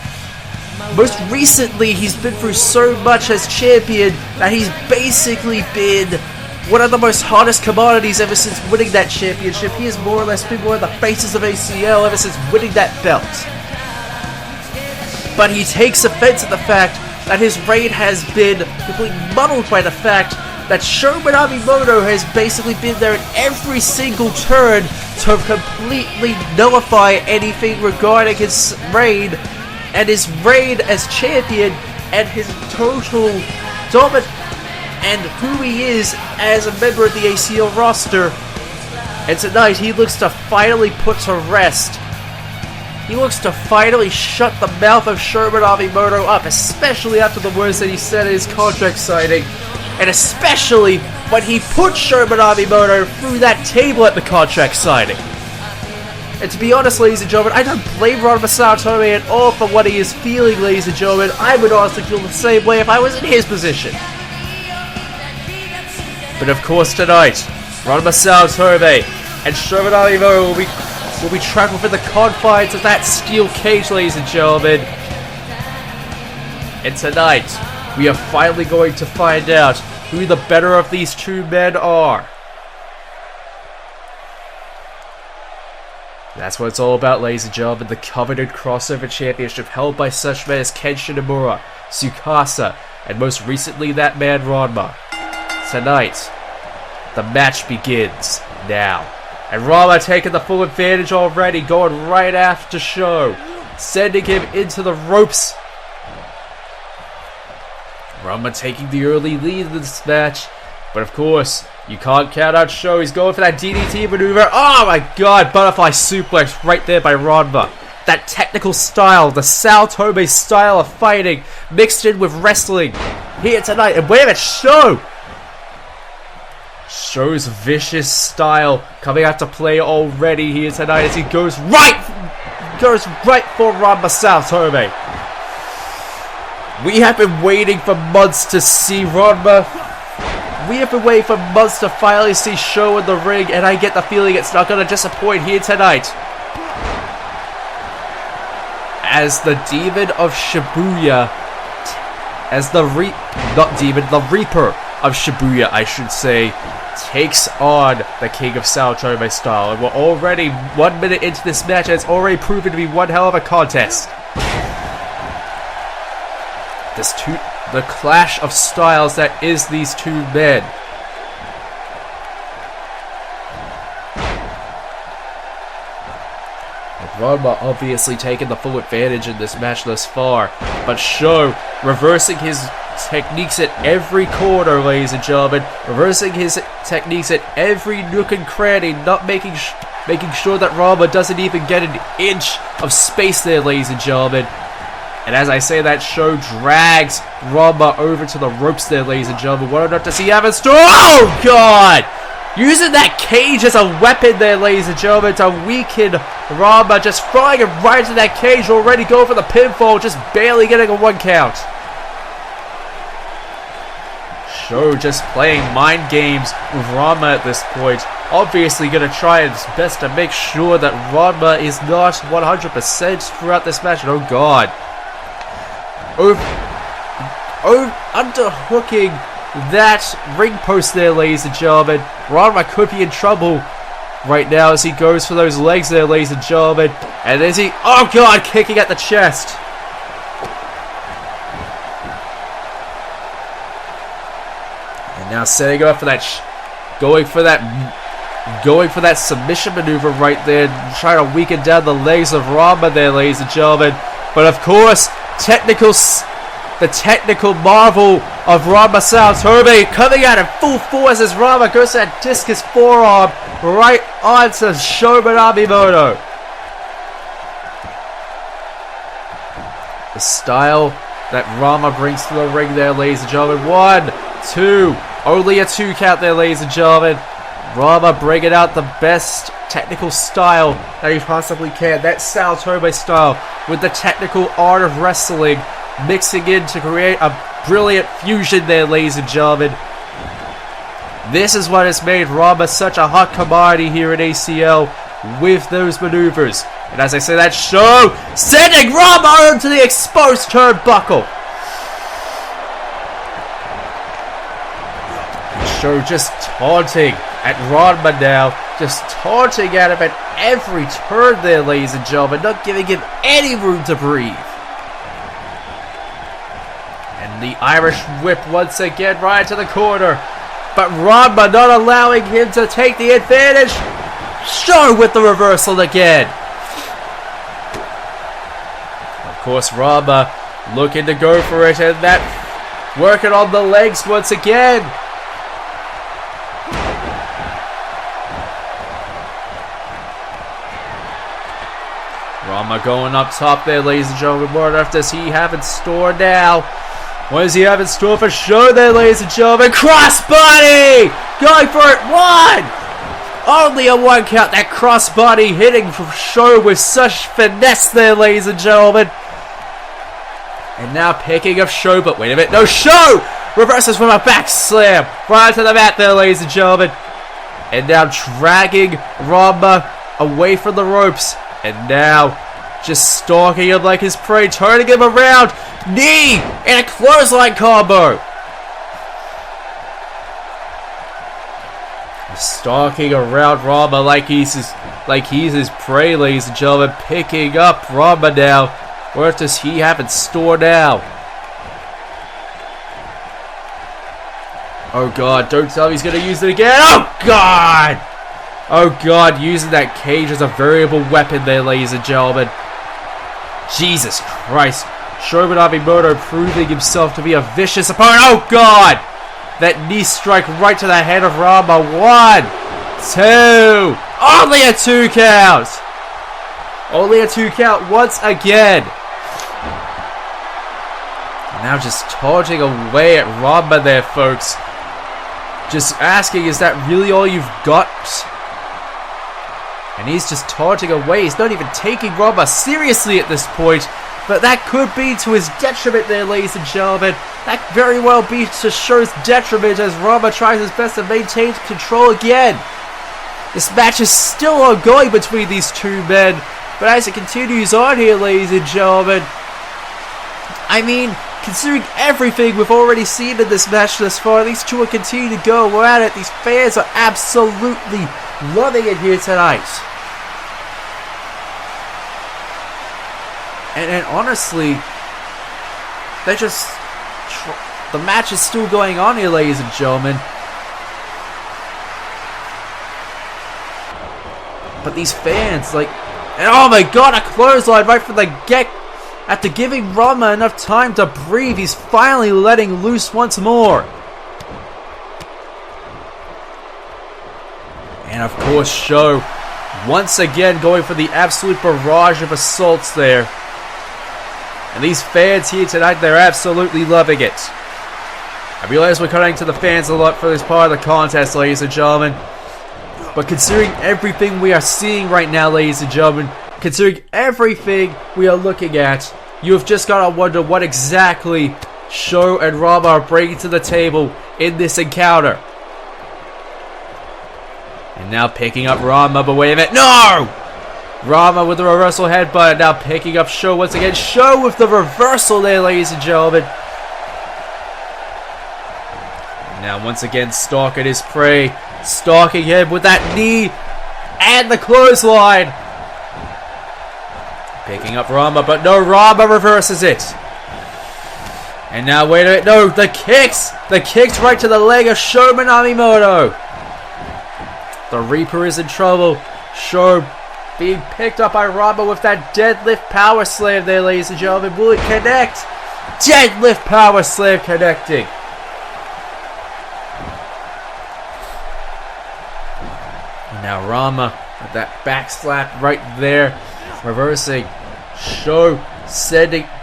he's been through so much as champion that he's basically been one of the most hottest commodities ever since winning that championship. He has more or less been one of the faces of ACL ever since winning that belt. But he takes offense at the fact that his reign has been completely muddled by the fact that Sho Minamimoto has basically been there at every single turn to completely nullify anything regarding his reign and his reign as champion and his total dominance and who he is as a member of the ACL roster. And tonight he looks to finally put to rest. He looks to finally shut the mouth of Sho Minamimoto up, especially after the words that he said in his contract signing, and especially when he put Sho Minamimoto through that table at the contract signing. And to be honest, ladies and gentlemen, I don't blame Ranma Saotome at all for what he is feeling, ladies and gentlemen. I would honestly feel the same way if I was in his position. But of course tonight, Ranma Saotome and Sho Minamimoto will be trapped within the confines of that steel cage, ladies and gentlemen. And tonight, we are finally going to find out who the better of these two men are. That's what it's all about, ladies and gentlemen. The coveted crossover championship held by such men as Kenshin Himura, Tsukasa, and most recently that man Ranma. Tonight, the match begins now. And Ranma taking the full advantage already, going right after Sho, sending him into the ropes. Ranma taking the early lead in this match, but of course, you can't count out Sho. He's going for that DDT maneuver. Oh my god, butterfly suplex right there by Ranma. That technical style, the Saotome style of fighting, mixed in with wrestling here tonight. And wait a minute, Sho! Sho's vicious style coming out to play already here tonight as he goes right for Ranma Saotome. We have been waiting for months to see Ranma We have been waiting for months to finally see Sho in the ring, and I get the feeling it's not going to disappoint here tonight. As the Demon of Shibuya, the Reaper of Shibuya, I should say, takes on the King of Saotome style. And we're already 1 minute into this match, and it's already proven to be one hell of a contest. The clash of styles that is these two men. Ranma obviously taking the full advantage in this match thus far, but Sho reversing his techniques at every corner, ladies and gentlemen, reversing his techniques at every nook and cranny, not making sure that Ranma doesn't even get an inch of space there, ladies and gentlemen. And as I say that, Sho drags Ranma over to the ropes there, ladies and gentlemen. What enough to see happen? Oh, God! Using that cage as a weapon there, ladies and gentlemen, to weaken Ranma. Just throwing him right into that cage, already going for the pinfall, just barely getting a 1 count. Sho just playing mind games with Ranma at this point. Obviously going to try his best to make sure that Ranma is not 100% throughout this match. And oh, God. Underhooking that ring post there, ladies and gentlemen. Ranma could be in trouble right now as he goes for those legs there, ladies and gentlemen. And is he? Oh, God, kicking at the chest. And now setting up for that, going for that submission maneuver right there, trying to weaken down the legs of Ranma there, ladies and gentlemen. But of course, the technical marvel of Ranma Saotome coming out in full force as Ranma goes to that discus forearm right onto Sho Minamimoto. The style that Ranma brings to the ring there, ladies and gentlemen. 1, 2, only a 2 count there, ladies and gentlemen. Ranma bringing out the best technical style that he possibly can. That Saotome style with the technical art of wrestling mixing in to create a brilliant fusion there, ladies and gentlemen. This is what has made Ranma such a hot commodity here in ACL with those maneuvers. And as I say that, Sho sending Ranma onto the exposed turnbuckle. Sho just taunting at Ranma now, just taunting at him at every turn there, ladies and gentlemen, not giving him any room to breathe. And the Irish whip once again right to the corner, but Ranma not allowing him to take the advantage. Sho with the reversal again. Of course, Ranma looking to go for it, and that working on the legs once again. Ranma going up top there, ladies and gentlemen. What enough does he have in store now? What does he have in store for Sho there, ladies and gentlemen? Crossbody! Going for it. 1! Only a 1 count. That crossbody hitting from Sho with such finesse there, ladies and gentlemen. And now picking up Sho, but wait a minute. No, Sho reverses from a back slam. Right to the mat there, ladies and gentlemen. And now dragging Ranma away from the ropes. And now just stalking him like his prey, turning him around. Knee and a clothesline combo. Stalking around Ranma like he's his prey, ladies and gentlemen. Picking up Ranma now. What does he have in store now? Oh, God, don't tell me he's going to use it again. Oh, God! Oh, God, using that cage as a variable weapon there, ladies and gentlemen. Jesus Christ. Sho Minamimoto proving himself to be a vicious opponent. Oh, God! That knee strike right to the head of Ranma. 1, 2. Only a 2 count. Only a 2 count once again. Now just taunting away at Ranma there, folks. Just asking, is that really all you've got? And he's just taunting away. He's not even taking Ranma seriously at this point. But that could be to his detriment there, ladies and gentlemen. That very well be to Sho's detriment as Ranma tries his best to maintain control again. This match is still ongoing between these two men, but as it continues on here, ladies and gentlemen, I mean, considering everything we've already seen in this match thus far, these two will continue to go at it. These fans are absolutely loving it here tonight. And honestly, they just... the match is still going on here, ladies and gentlemen. But these fans, like... and oh my god, a clothesline right from the get... after giving Ranma enough time to breathe, he's finally letting loose once more. And of course, Sho once again going for the absolute barrage of assaults there. And these fans here tonight, they're absolutely loving it. I realize we're cutting to the fans a lot for this part of the contest, ladies and gentlemen. But considering everything we are seeing right now, ladies and gentlemen, considering everything we are looking at, you have just got to wonder what exactly Sho and Ranma are bringing to the table in this encounter. And now picking up Ranma, but wait a minute. No! Ranma with the reversal headbutt, now picking up Sho once again. Sho with the reversal there, ladies and gentlemen. And now once again stalking his prey. Stalking him with that knee and the clothesline. Picking up Ranma, but no, Ranma reverses it. And now, wait a minute, no, the kicks! The kicks right to the leg of Sho Minamimoto. The Reaper is in trouble. Sho being picked up by Ranma with that deadlift power slam there, ladies and gentlemen. Will it connect? Deadlift power slam connecting. And now Ranma with that back slap right there. Reversing. Sho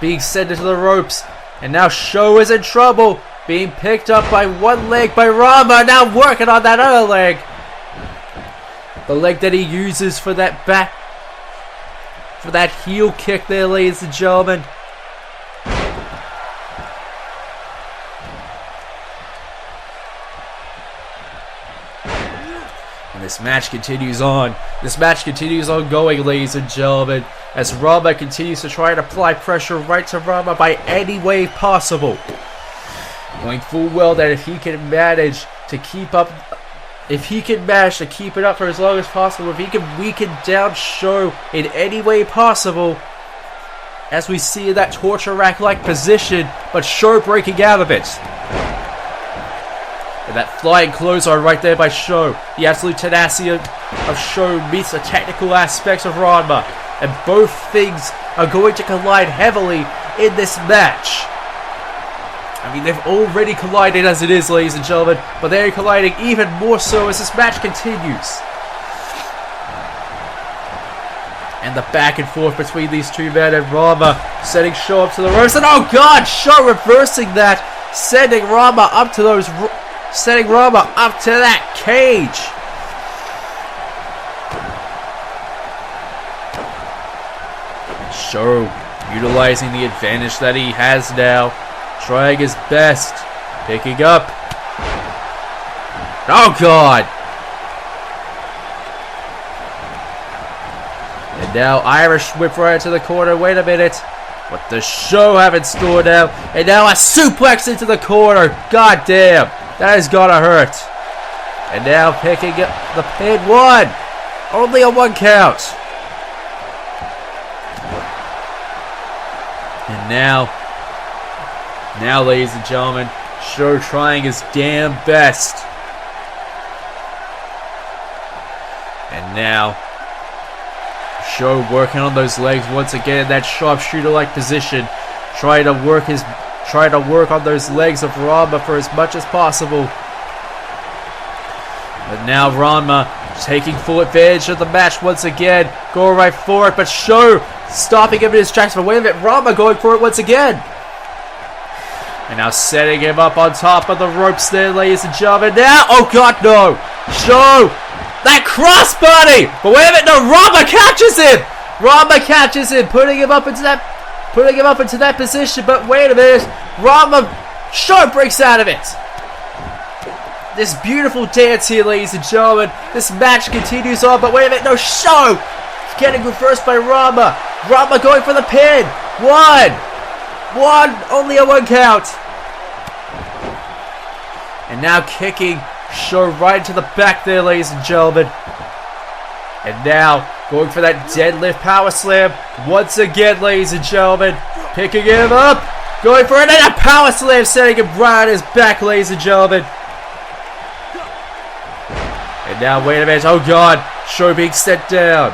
being sent into the ropes. And now Sho is in trouble. Being picked up by one leg by Ranma. Now working on that other leg. The leg that he uses for that back. For that heel kick there, ladies and gentlemen. And this match continues on. This match continues on going, ladies and gentlemen, as Ranma continues to try and apply pressure right to Ranma by any way possible. Knowing full well that if he can manage to keep up, if he can manage to keep it up for as long as possible, if he can weaken down Sho in any way possible, as we see in that torture rack-like position, but Sho breaking out of it. And that flying clothesline right there by Sho. The absolute tenacity of Sho meets the technical aspects of Ranma. And both things are going to collide heavily in this match. I mean, they've already collided as it is, ladies and gentlemen. But they're colliding even more so as this match continues. And the back and forth between these two men, and Ranma setting Sho up to the ropes. And oh god, Sho reversing that. Sending Ranma up to those... setting Ranma up to that cage. Sho utilizing the advantage that he has now. Trying his best. Picking up. Oh god. And now Irish whip right into the corner. Wait a minute. What does Sho have in store now? And now a suplex into the corner. God damn. That has gotta hurt. And now picking up the pin. One. Only a one count. And now, ladies and gentlemen, Sho trying his damn best. And now, Sho working on those legs once again in that sharpshooter-like position, trying to work on those legs of Ranma for as much as possible. But now Ranma taking full advantage of the match once again, going right for it, but Sho stopping him in his tracks. But wait a minute, Ranma going for it once again. And now setting him up on top of the ropes there, ladies and gentlemen. Now, oh god, no! Sho! That crossbody! But wait a minute, no, Ranma catches him! Ranma catches him, putting him up into that position. But wait a minute, Ranma Sho breaks out of it. This beautiful dance here, ladies and gentlemen. This match continues on, but wait a minute, no, Sho getting reversed by Ranma. Ranma going for the pin. One, only a 1 count. And now kicking Sho right into the back there, ladies and gentlemen. And now going for that deadlift power slam once again, ladies and gentlemen. Picking him up, going for another power slam, setting him right on his back, ladies and gentlemen. And now, wait a minute, oh god, Sho being set down.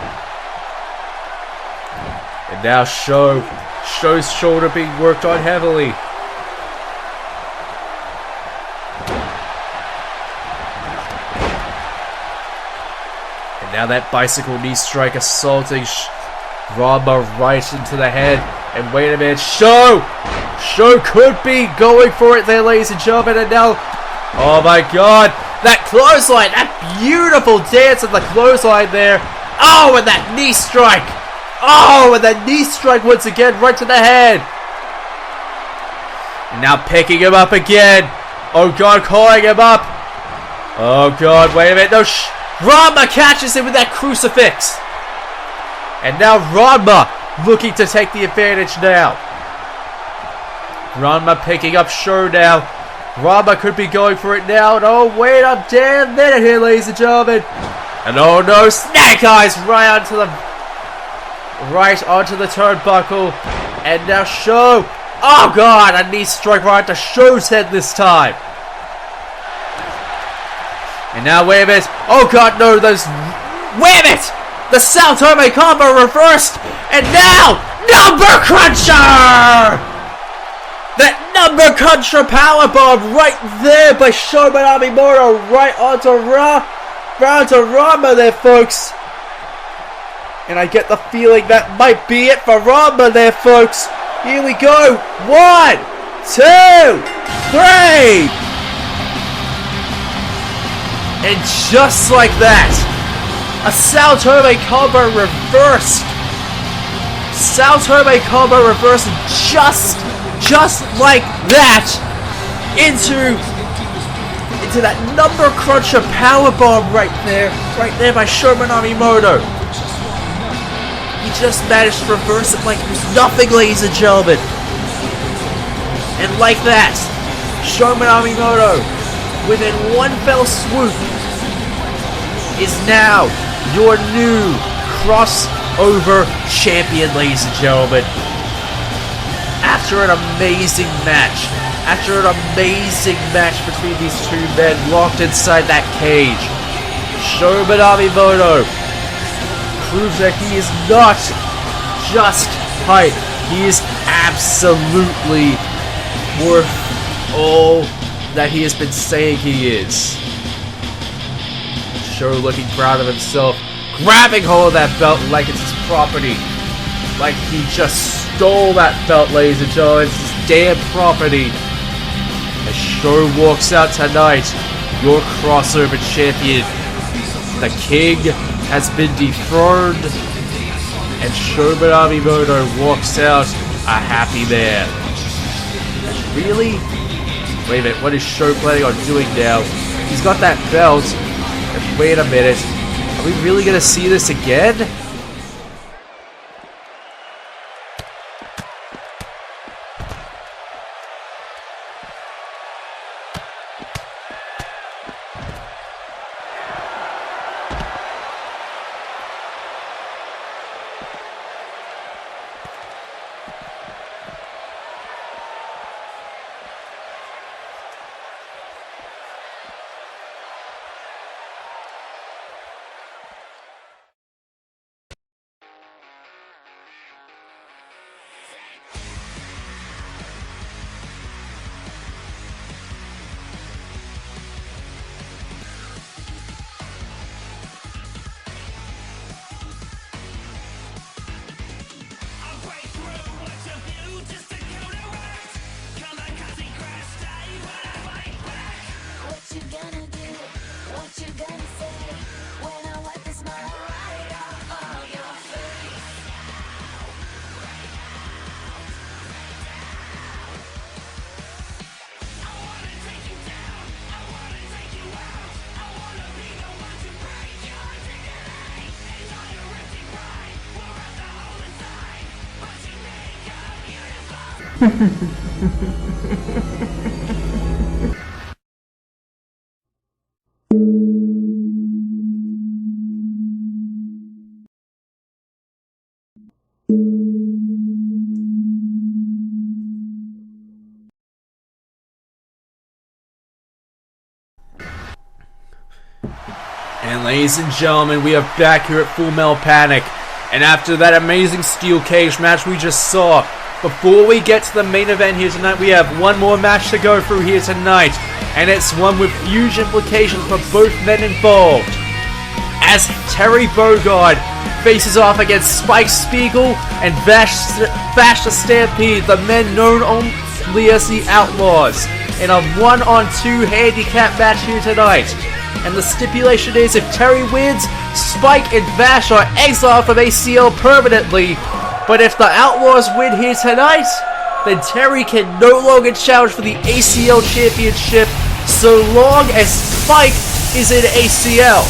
And now Sho's shoulder being worked on heavily. And now that bicycle knee strike assaulting Ranma right into the head. And wait a minute, Sho could be going for it there, ladies and gentlemen. And now, oh my god, that clothesline, that beautiful dance of the clothesline there. Oh, and that knee strike. Oh, and that knee strike once again right to the head. And now picking him up again. Oh god, calling him up. Oh god, wait a minute. No, Ranma catches him with that crucifix. And now Ranma looking to take the advantage now. Ranma picking up Sho now. Ranma could be going for it now. And oh, wait a damn minute here, ladies and gentlemen. And oh no, snake eyes right onto the turnbuckle. And now Sho. Oh god, a knee strike right to Sho's head this time. And now, wait a minute. Oh god, no, those. Wait a minute! The Saltome combo reversed. And now, Number Cruncher! That Number Cruncher powerbomb right there by Sho and Ranma right onto Ranma there, folks. And I get the feeling that might be it for Ranma there, folks. Here we go. 1, 2, 3. And just like that, a Saltome combo reversed. Saltome combo reversed just like that into that Number Cruncher powerbomb right there by Sho and Ranma. He just managed to reverse it like it was nothing, ladies and gentlemen. And like that, Sho and Ranma, within one fell swoop, is now your new crossover champion, ladies and gentlemen. After an amazing match between these two men locked inside that cage, Sho and Ranma proves that he is not just hype. He is absolutely worth all that he has been saying he is. Sho looking proud of himself, grabbing hold of that belt like it's his property. Like he just stole that belt, ladies and gentlemen. It's his damn property. As Sho walks out tonight, your crossover champion. The king has been dethroned, and Sho and Ranma walks out a happy man. Really? Wait a minute, what is Sho planning on doing now? He's got that belt, and wait a minute, are we really gonna see this again? And ladies and gentlemen, we are back here at Full Metal Panic. And after that amazing steel cage match we just saw, before we get to the main event here tonight, we have one more match to go through here tonight. And it's one with huge implications for both men involved. As Terry Bogard faces off against Spike Spiegel and Vash the Stampede, the men known only as the Outlaws, in a 1-on-2 handicap match here tonight. And the stipulation is, if Terry wins, Spike and Vash are exiled from ACL permanently. But if the Outlaws win here tonight, then Terry can no longer challenge for the ACL Championship so long as Spike is in ACL.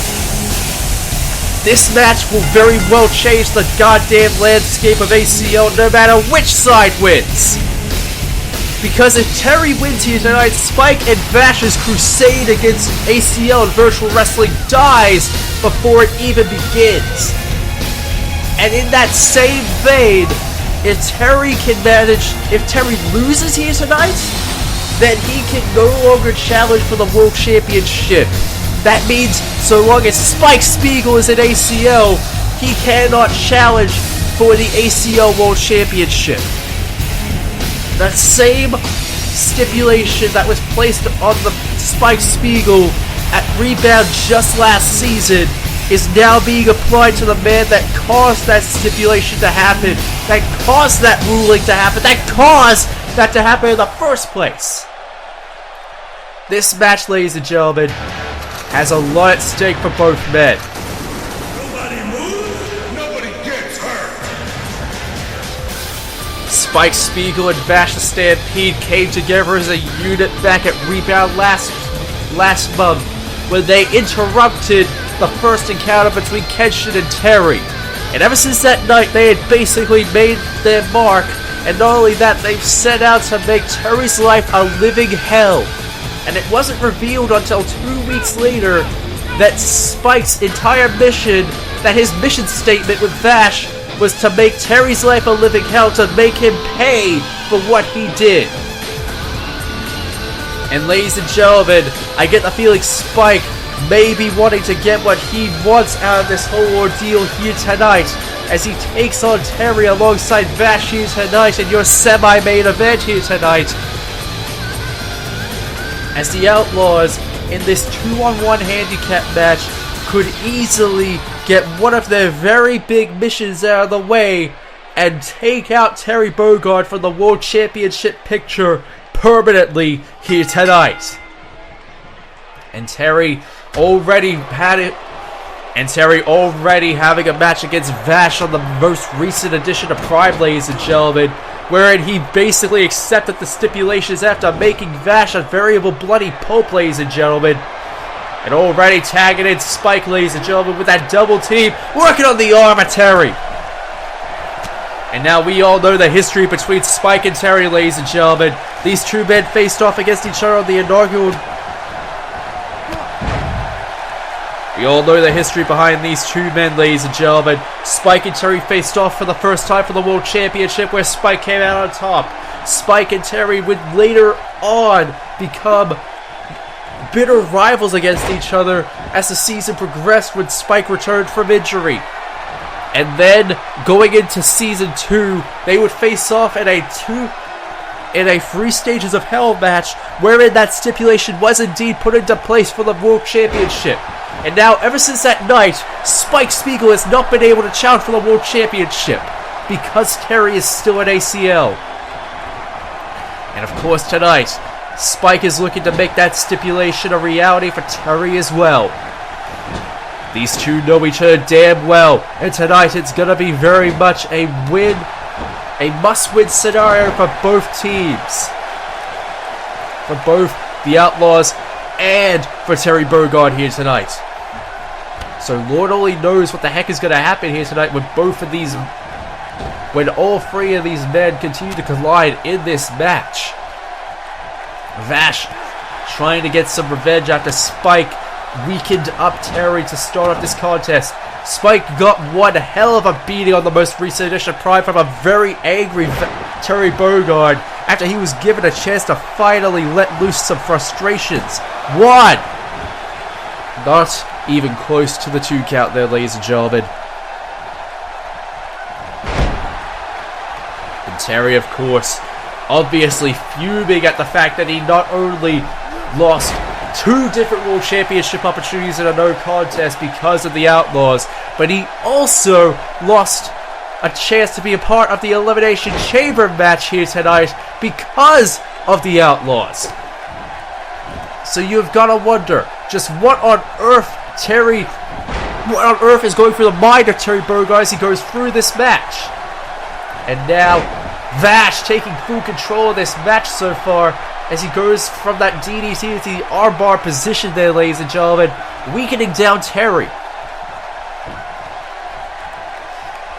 This match will very well change the goddamn landscape of ACL no matter which side wins. Because if Terry wins here tonight, Spike and Vash's crusade against ACL and virtual wrestling dies before it even begins. And in that same vein, if Terry loses here tonight, then he can no longer challenge for the World Championship. That means so long as Spike Spiegel is in ACL, he cannot challenge for the ACL World Championship. That same stipulation that was placed on the Spike Spiegel at Rebound just last season is now being applied to the man that caused that stipulation to happen, that caused that ruling to happen, that caused that to happen in the first place. This match, ladies and gentlemen, has a lot at stake for both men. Nobody moves, nobody gets hurt. Spike Spiegel and Vash the Stampede came together as a unit back at Rebound last month when they interrupted the first encounter between Kenshin and Terry. And ever since that night, they had basically made their mark, and not only that, they've set out to make Terry's life a living hell. And it wasn't revealed until 2 weeks later that Spike's entire mission, that his mission statement with Vash, was to make Terry's life a living hell, to make him pay for what he did. And ladies and gentlemen, I get the feeling Spike may be wanting to get what he wants out of this whole ordeal here tonight, as he takes on Terry alongside Vash here tonight in your semi-main event here tonight. As the Outlaws, in this 2-on-1 handicap match, could easily get one of their very big missions out of the way and take out Terry Bogard from the World Championship picture permanently here tonight. And Terry already having a match against Vash on the most recent edition of Prime, ladies and gentlemen, wherein he basically accepted the stipulations after making Vash a variable bloody pulp, ladies and gentlemen. And already tagging in Spike, ladies and gentlemen, with that double team, working on the arm of Terry. And now we all know the history between Spike and Terry, ladies and gentlemen. These two men faced off against each other on the inaugural... We all know the history behind these two men, ladies and gentlemen. Spike and Terry faced off for the first time for the World Championship, where Spike came out on top. Spike and Terry would later on become bitter rivals against each other as the season progressed when Spike returned from injury. And then, going into Season 2, they would face off in a 3 Stages of Hell match, wherein that stipulation was indeed put into place for the World Championship. And now, ever since that night, Spike Spiegel has not been able to challenge for the World Championship because Terry is still at ACL. And of course, tonight, Spike is looking to make that stipulation a reality for Terry as well. These two know each other damn well, and tonight it's going to be very much a must-win scenario for both teams. For both the Outlaws and for Terry Bogard here tonight. So Lord only knows what the heck is going to happen here tonight with both of these when all three of these men continue to collide in this match. Vash trying to get some revenge after Spike weakened up Terry to start off this contest. Spike got one hell of a beating on the most recent edition of Pride from a very angry Terry Bogard after he was given a chance to finally let loose some frustrations. One! Not even close to the 2 count there, ladies and gentlemen. And Terry, of course, obviously fuming at the fact that he not only lost 2 different World Championship opportunities in a no contest because of the Outlaws, but he also lost a chance to be a part of the Elimination Chamber match here tonight because of the Outlaws. So you've got to wonder just what on earth is going through the mind of Terry Bogard as he goes through this match. And now Vash taking full control of this match so far as he goes from that DDT to the armbar position there, ladies and gentlemen, weakening down Terry.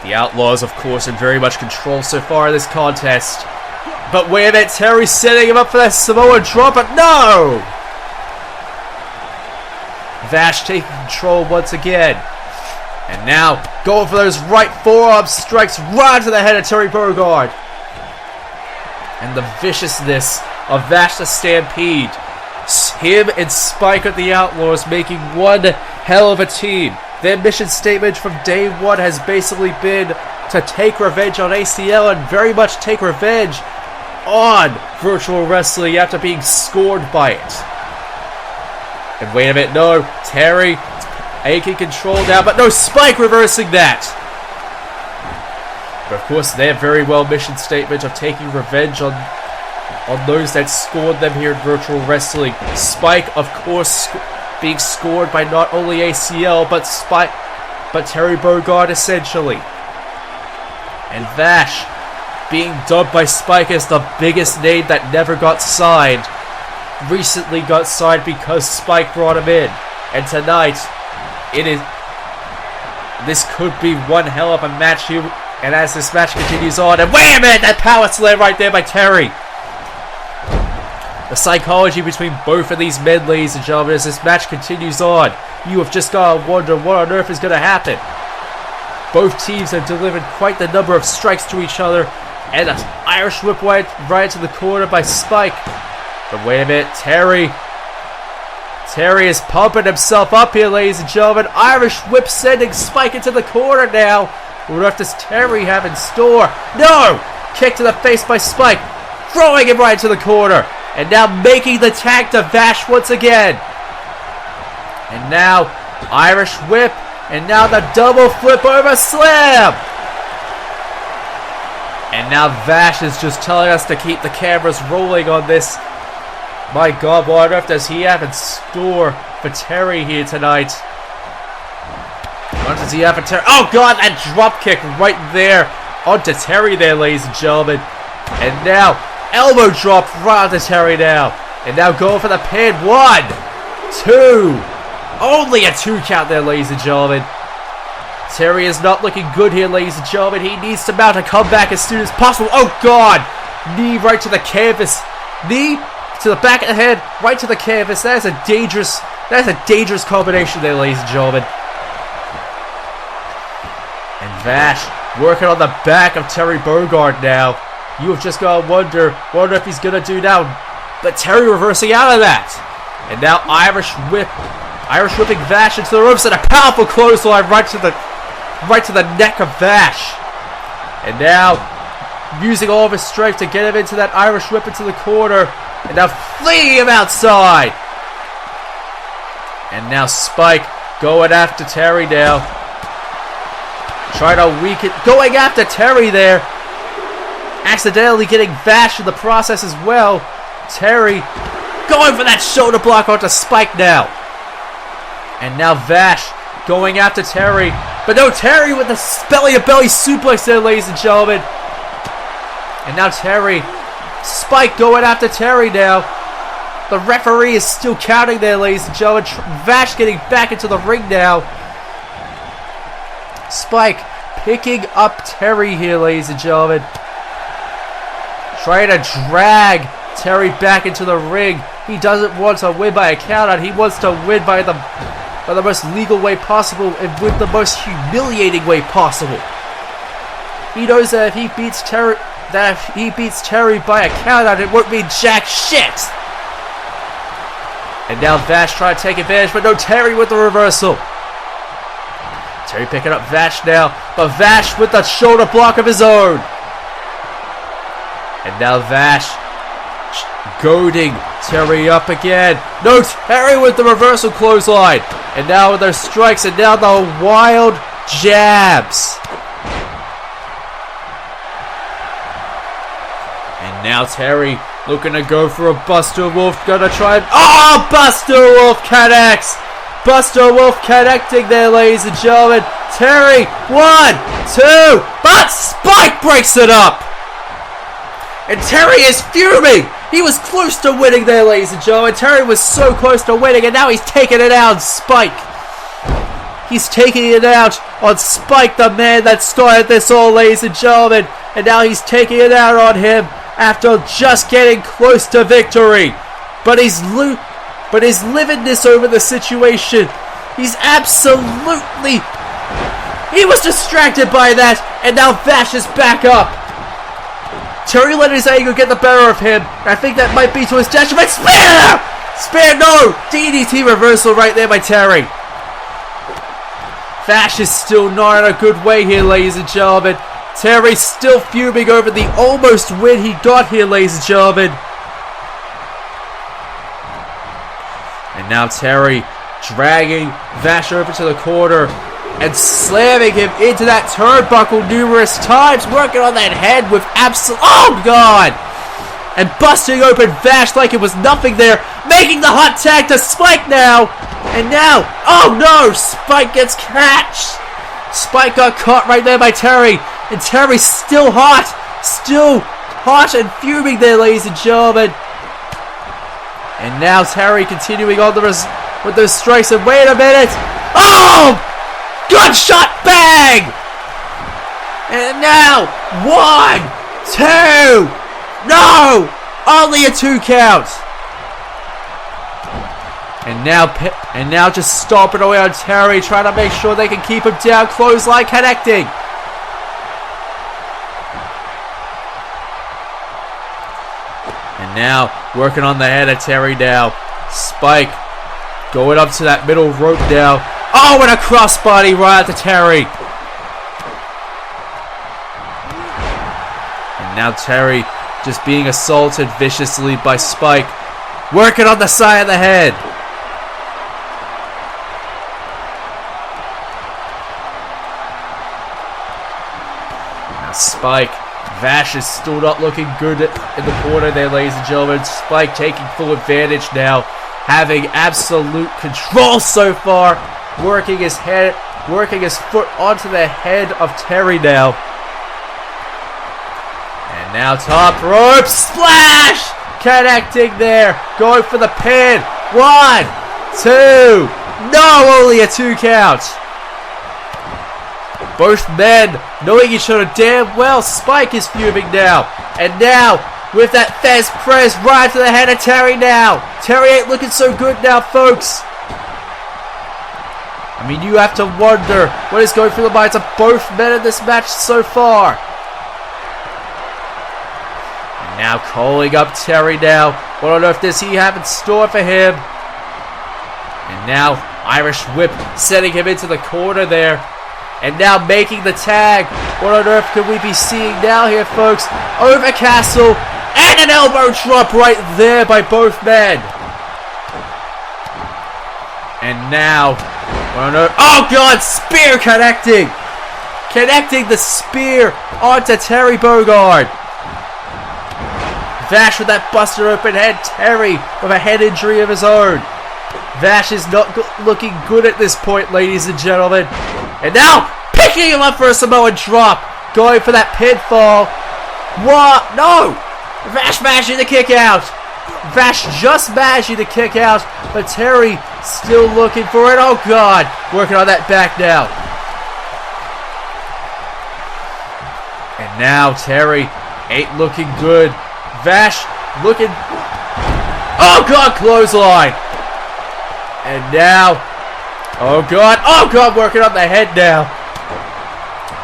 The Outlaws, of course, in very much control so far in this contest. But wait a minute, Terry's setting him up for that Samoan drop, but no! Vash taking control once again. And now, going for those right forearm strikes right to the head of Terry Bogard. And the viciousness of Vash the Stampede. Him and Spike at the Outlaws making one hell of a team. Their mission statement from day one has basically been to take revenge on ACL and very much take revenge on virtual wrestling after being scorned by it. And wait a minute, no, Terry taking control now, but no, Spike reversing that. But of course, their very well mission statement of taking revenge on those that scored them here in virtual wrestling. Spike, of course, being scored by not only ACL, but Terry Bogard essentially. And Vash being dubbed by Spike as the biggest name that never got signed. Recently got signed because Spike brought him in. And tonight, this could be one hell of a match here. And as this match continues on, and wait a minute, that power slam right there by Terry. The psychology between both of these men, ladies and gentlemen, as this match continues on, you have just got to wonder what on earth is going to happen. Both teams have delivered quite the number of strikes to each other, and an Irish whip right to the corner by Spike. But wait a minute, Terry is pumping himself up here, ladies and gentlemen. Irish whip sending Spike into the corner now. What on earth does Terry have in store? No! Kick to the face by Spike, throwing him right into the corner. And now making the tag to Vash once again. And now Irish whip. And now the double flip over slam. And now Vash is just telling us to keep the cameras rolling on this. My God, what on earth does he have in store for Terry here tonight? What does he have for Terry? Oh God, that drop kick right there onto Terry there, ladies and gentlemen. And now elbow drop right onto Terry now. And now going for the pin. 1, 2. Only a 2 count there, ladies and gentlemen. Terry is not looking good here, ladies and gentlemen. He needs to mount a comeback as soon as possible. Oh God! Knee right to the canvas. Knee to the back of the head, right to the canvas. That is a dangerous combination there, ladies and gentlemen. And Vash working on the back of Terry Bogard now. You have just got to wonder what if he's going to do now. But Terry reversing out of that. And now Irish whipping Vash into the ropes and a powerful clothesline right to the neck of Vash. And now using all of his strength to get him into that Irish whip into the corner. And now flinging him outside. And now Spike going after Terry now. Trying to weaken, going after Terry there. Accidentally getting Vash in the process as well. Terry going for that shoulder block onto Spike now. And now Vash going after Terry. But no, Terry with the belly-to-belly suplex there, ladies and gentlemen. And now Spike going after Terry now. The referee is still counting there, ladies and gentlemen. Vash getting back into the ring now. Spike picking up Terry here, ladies and gentlemen. Trying to drag Terry back into the ring. He doesn't want to win by a countout. He wants to win by the most legal way possible and with the most humiliating way possible. He knows that if he beats Terry by a countout, it won't mean jack shit. And now Vash trying to take advantage, but no, Terry with the reversal. Terry picking up Vash now, but Vash with the shoulder block of his own. And now Vash goading Terry up again. No, Terry with the reversal clothesline. And now with those strikes, and now the wild jabs. And now Terry looking to go for a Buster Wolf. Gonna try. Oh, Buster Wolf connects. Buster Wolf connecting there, ladies and gentlemen. Terry, 1, 2, but Spike breaks it up. And Terry is fuming. He was close to winning there, ladies and gentlemen. Terry was so close to winning, and now he's taking it out on Spike. He's taking it out on Spike, the man that started this all, ladies and gentlemen. And now he's taking it out on him after just getting close to victory. But he's living this over the situation. He's absolutely... He was distracted by that, and now Vash is back up. Terry let his anger get the better of him. I think that might be to his detriment. Spear! Spear, no! DDT reversal right there by Terry. Vash is still not in a good way here, ladies and gentlemen. Terry still fuming over the almost win he got here, ladies and gentlemen. And now Terry dragging Vash over to the corner and slamming him into that turnbuckle numerous times, working on that head with absolute... Oh, God! And busting open Vash like it was nothing there, making the hot tag to Spike now! And now... Oh, no! Spike gets catched! Spike got caught right there by Terry, and Terry's still hot! Still hot and fuming there, ladies and gentlemen. And now Terry continuing on with those strikes, and wait a minute! Oh! Gunshot bang! And now 1, 2, no! Only a 2 count. And now just stomping away on Terry, trying to make sure they can keep him down. Clothesline connecting. And now working on the head of Terry now. Spike going up to that middle rope now. Oh, and a crossbody right to Terry. And now Terry just being assaulted viciously by Spike. Working on the side of the head. Now Spike. Vash is still not looking good in the corner there, ladies and gentlemen. Spike taking full advantage now. Having absolute control so far. Working his foot onto the head of Terry now. And now top rope splash! Connecting there. Going for the pin. 1, 2. No, only a 2 count. Both men knowing each other damn well. Spike is fuming now. And now, with that Fez press right to the head of Terry now. Terry ain't looking so good now, folks. I mean, you have to wonder what is going through the minds of both men in this match so far. And now calling up Terry now. What on earth does he have in store for him? And now Irish Whip setting him into the corner there. And now making the tag. What on earth could we be seeing now here, folks? Overcastle and an elbow drop right there by both men. And now... Oh, God! Spear connecting! Connecting the spear onto Terry Bogard. Vash with that buster open head. Terry with a head injury of his own. Vash is not looking good at this point, ladies and gentlemen. And now, picking him up for a Samoan drop. Going for that pinfall. What? No! Vash mashing the kick out. Vash just mashing the kick out, but Terry still looking for it. Oh, God. Working on that back now. Now Terry ain't looking good. Vash looking... Oh god, clothesline! And now... Oh god, working on the head now.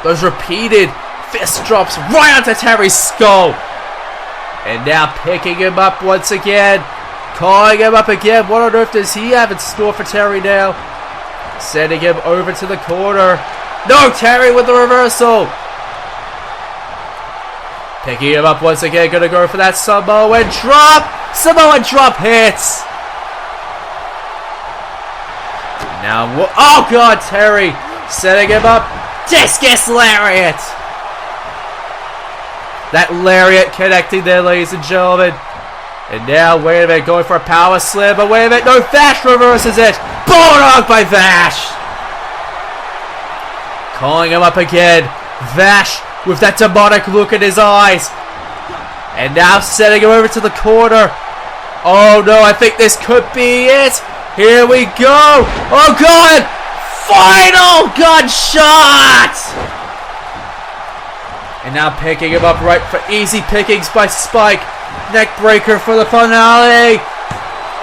Those repeated fist drops right onto Terry's skull. And now picking him up once again. Calling him up again. What on earth does he have in store for Terry now? Sending him over to the corner. No, Terry with the reversal. Picking him up once again. Gonna go for that Samoan drop. Samoan drop hits. Now, oh god, Terry setting him up. Discus lariat. That lariat connecting there, ladies and gentlemen. And now, wait a minute, going for a power slam, but wait a minute, no, Vash reverses it. Bulldog by Vash. Calling him up again. Vash with that demonic look in his eyes. And now setting him over to the corner. Oh no, I think this could be it. Here we go. Oh god. Final gunshot. And now picking him up right for easy pickings by Spike. Neck breaker for the finale.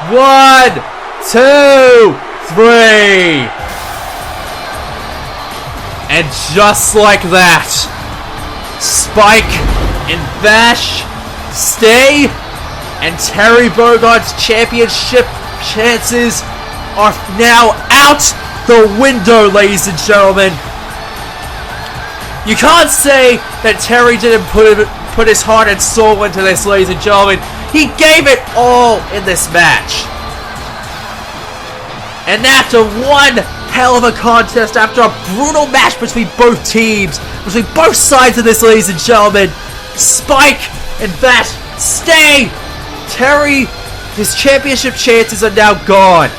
1, 2, 3. And just like that, Spike and Vash stay, and Terry Bogard's championship chances are now out the window, ladies and gentlemen. You can't say that Terry didn't put his heart and soul into this, ladies and gentlemen. He gave it all in this match. And after one hell of a contest, after a brutal match between both teams, between both sides of this, ladies and gentlemen, Spike and Vash stay. Terry, his championship chances are now gone.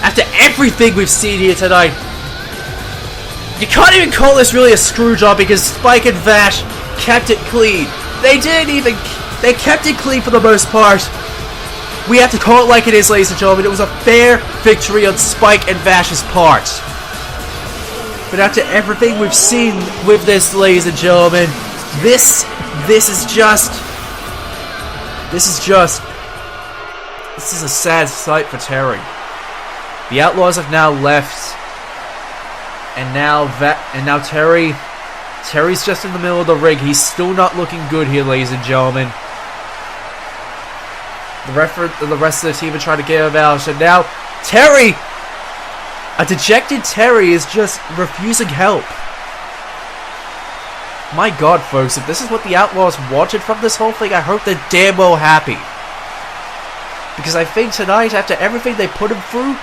After everything we've seen here tonight, you can't even call this really a screw job because Spike and Vash kept it clean. They kept it clean for the most part. We have to call it like it is, ladies and gentlemen. It was a fair victory on Spike and Vash's part. But after everything we've seen with this, ladies and gentlemen, this is a sad sight for Terry. The Outlaws have now left. And now Terry's just in the middle of the ring. He's still not looking good here, ladies and gentlemen. The rest of the team are trying to get him out. And now Terry, a dejected Terry, is just refusing help. My God, folks, if this is what the Outlaws wanted from this whole thing, I hope they're damn well happy. Because I think tonight, after everything they put him through,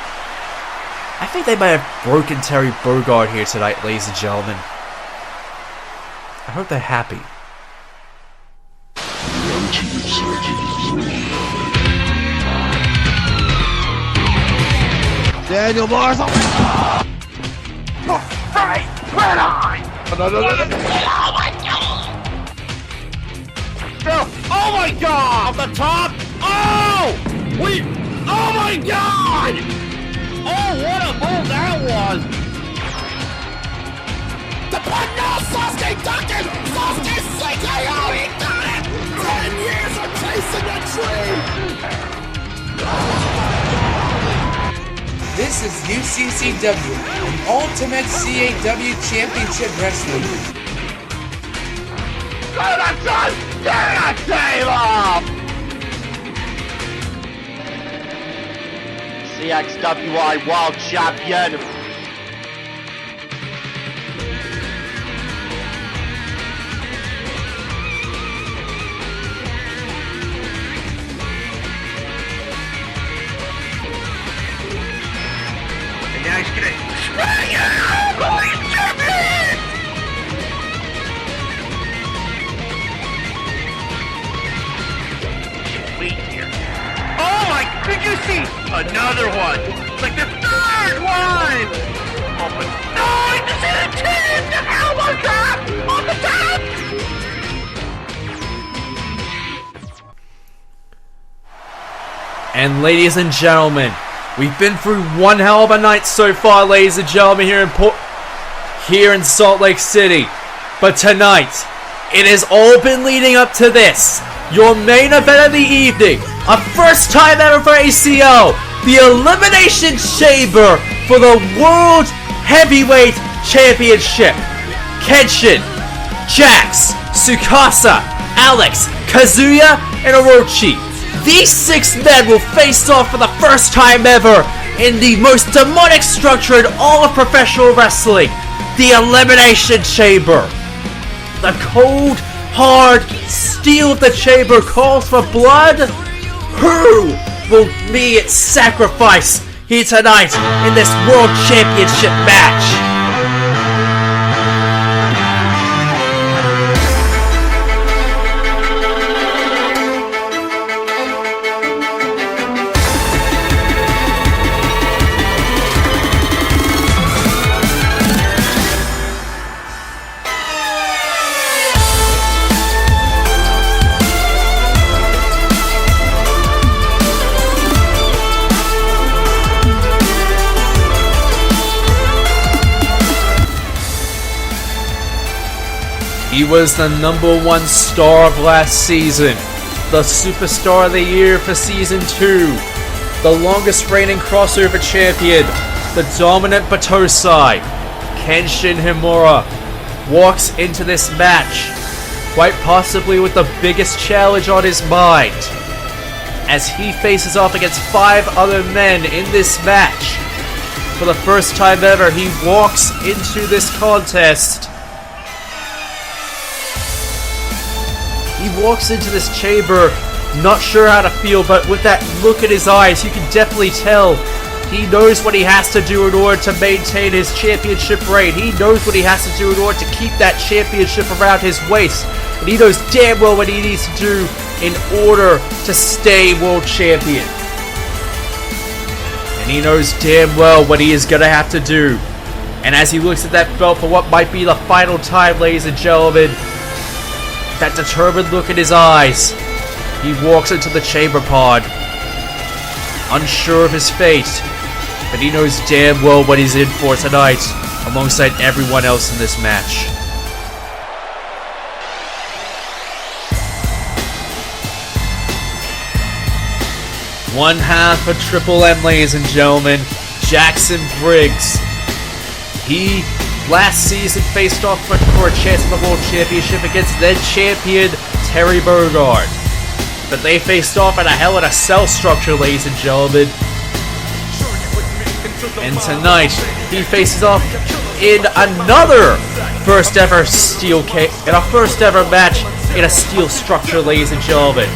I think they might have broken Terry Bogard here tonight, ladies and gentlemen. I hope they're happy. Daniel Mars. Right, right on! No. Oh my god! Phil, oh my god! Off the top! Oh! Wait! Oh my god! Oh, what a move that was! The blood now, Sasuke ducked it! Sasuke sinking! Oh, he got it! 10 years of chasing a dream! This is UCCW, the Ultimate CAW Championship Wrestling. Get a table! CXWI World Champion. And now he's gonna spring it! World Champion! Wait here. Oh my, did you see? Another one! Like the third one! Oh, but no! You see the chin! The elbow drop! On the top! And ladies and gentlemen, we've been through one hell of a night so far, ladies and gentlemen, here in Salt Lake City. But tonight, it has all been leading up to this. Your main event of the evening, a first time ever for ACL, the Elimination Chamber for the World Heavyweight Championship. Kenshin, Jax, Tsukasa, Alex, Kazuya, and Orochi. These 6 men will face off for the first time ever in the most demonic structure in all of professional wrestling, the Elimination Chamber. The cold, hard steel of the chamber calls for blood. Who will be its sacrifice here tonight in this World Championship match? He was the #1 star of last season, the Superstar of the Year for Season 2, the longest reigning crossover champion, the dominant Batosai. Kenshin Himura walks into this match, quite possibly with the biggest challenge on his mind, as he faces off against 5 other men in this match. For the first time ever, he walks into this contest. He walks into this chamber not sure how to feel, but with that look in his eyes, you can definitely tell he knows what he has to do in order to maintain his championship reign. He knows what he has to do in order to keep that championship around his waist. And he knows damn well what he needs to do in order to stay world champion. And he knows damn well what he is going to have to do. And as he looks at that belt for what might be the final time, ladies and gentlemen, that determined look in his eyes, he walks into the chamber pod, unsure of his fate, but he knows damn well what he's in for tonight, alongside everyone else in this match. One half of Triple M, ladies and gentlemen, Jackson Briggs. He last season faced off for a chance at the World Championship against then champion Terry Bogard. But they faced off in a Hell in a Cell structure, ladies and gentlemen. And tonight, he faces off in another first ever match in a steel structure, ladies and gentlemen.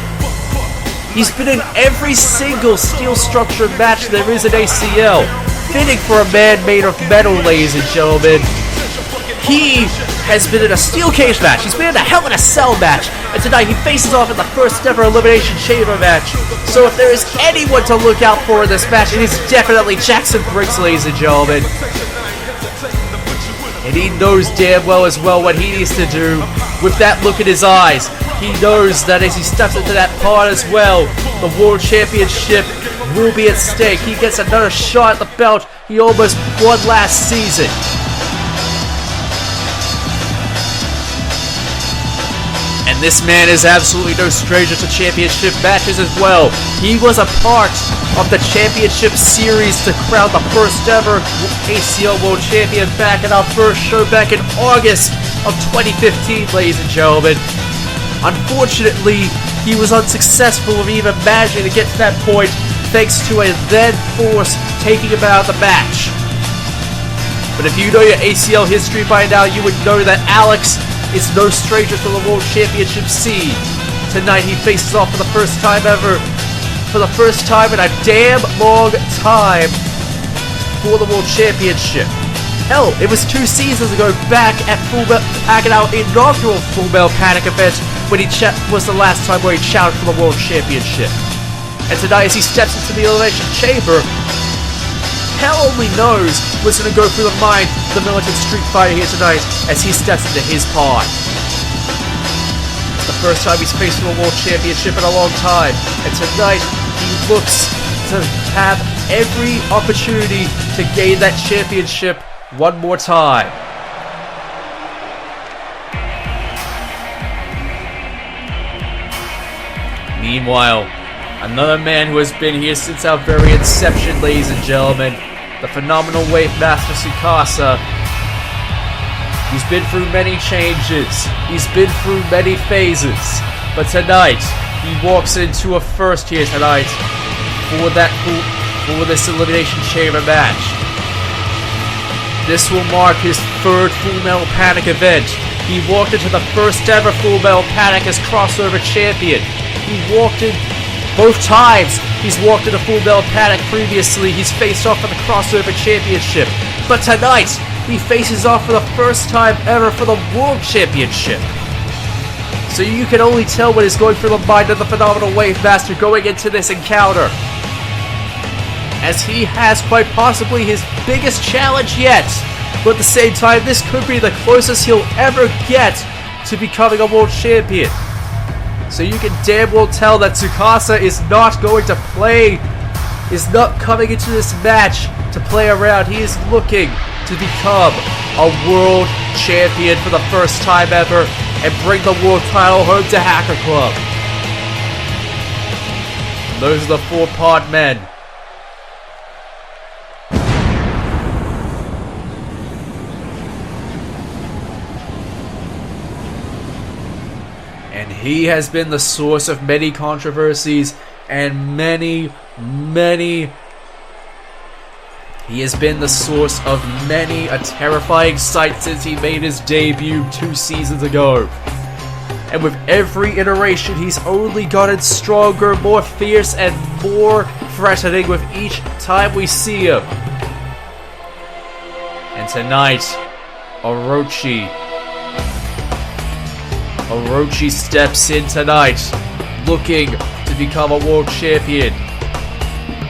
He's been in every single steel structured match there is in ACL. Fitting for a man made of metal, ladies and gentlemen. He has been in a steel cage match, he's been in a Hell in a Cell match, and tonight he faces off in the first ever Elimination Chamber match. So if there is anyone to look out for in this match, it is definitely Jackson Briggs, ladies and gentlemen. And he knows damn well as well what he needs to do with that look in his eyes. He knows that as he steps into that pod as well, the World Championship will be at stake. He gets another shot at the belt he almost won last season. And this man is absolutely no stranger to championship matches as well. He was a part of the championship series to crown the first ever ACL World Champion back in our first show back in August of 2015, ladies and gentlemen. Unfortunately, he was unsuccessful of even managing to get to that point, thanks to a then force taking him out of the match. But if you know your ACL history by now, you would know that Alex is no stranger to the World Championship scene. Tonight he faces off for the first time ever, for the first time in a damn long time, for the World Championship. Hell, it was 2 seasons ago back at our inaugural Full Metal Panic event when he was the last time where he challenged for the World Championship. And tonight as he steps into the Elimination Chamber, hell only knows what's going to go through the mind of the militant Street Fighter here tonight as he steps into his pod. It's the first time he's facing a World Championship in a long time, and tonight he looks to have every opportunity to gain that championship one more time. Meanwhile, another man who has been here since our very inception, ladies and gentlemen, the phenomenal Wave Master Tsukasa. He's been through many changes, he's been through many phases, but tonight, he walks into a first here tonight for this Elimination Chamber match. This will mark his third Full Metal Panic event. He walked into the first ever Full Metal Panic as crossover champion. He walked in both times. He's walked into Full Metal Panic previously. He's faced off for the crossover championship. But tonight, he faces off for the first time ever for the World Championship. So you can only tell what is going through the mind of the phenomenal Wave Master going into this encounter, as he has quite possibly his biggest challenge yet. But at the same time, this could be the closest he'll ever get to becoming a world champion. So you can damn well tell that Tsukasa is not going to play, is not coming into this match to play around. He is looking to become a world champion for the first time ever and bring the world title home to Hacker Club. And those are the 4-part men. And he has been the source of many controversies and he has been the source of many a terrifying sight since he made his debut 2 seasons ago. And with every iteration, he's only gotten stronger, more fierce, and more threatening with each time we see him. And tonight, Orochi steps in tonight, looking to become a world champion.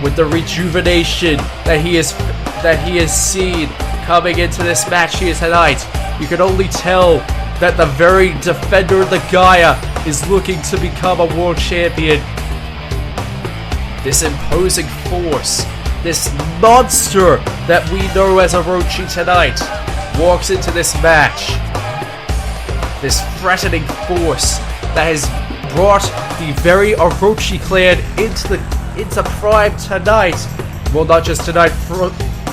With the rejuvenation that he has seen coming into this match here tonight, you can only tell that the very defender of the Gaia is looking to become a world champion. This imposing force, this monster that we know as Orochi tonight, walks into this match. This threatening force that has brought the very Orochi clan into prime tonight. Well, not just tonight,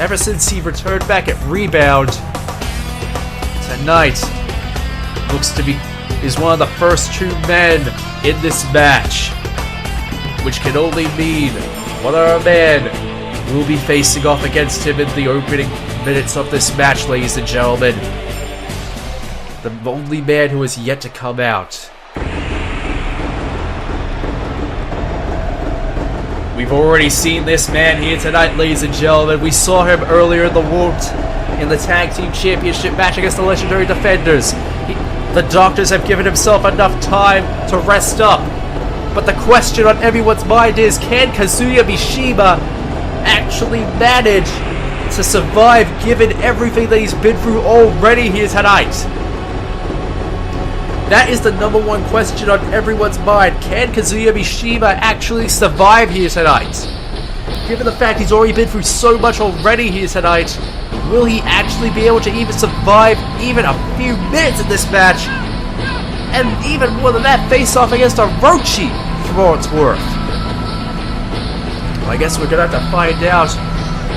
ever since he returned back at Rebound. Tonight looks to be is one of the first 2 men in this match, which can only mean one other man will be facing off against him in the opening minutes of this match, ladies and gentlemen. The only man who has yet to come out. We've already seen this man here tonight, ladies and gentlemen. We saw him earlier in the Tag Team Championship match against the Legendary Defenders. The doctors have given himself enough time to rest up. But the question on everyone's mind is, can Kazuya Mishima actually manage to survive given everything that he's been through already here tonight? That is the number one question on everyone's mind. Can Kazuya Mishima actually survive here tonight? Given the fact he's already been through so much already here tonight, will he actually be able to even survive even a few minutes in this match? And even more than that, face off against Orochi for all it's worth. Well, I guess we're gonna have to find out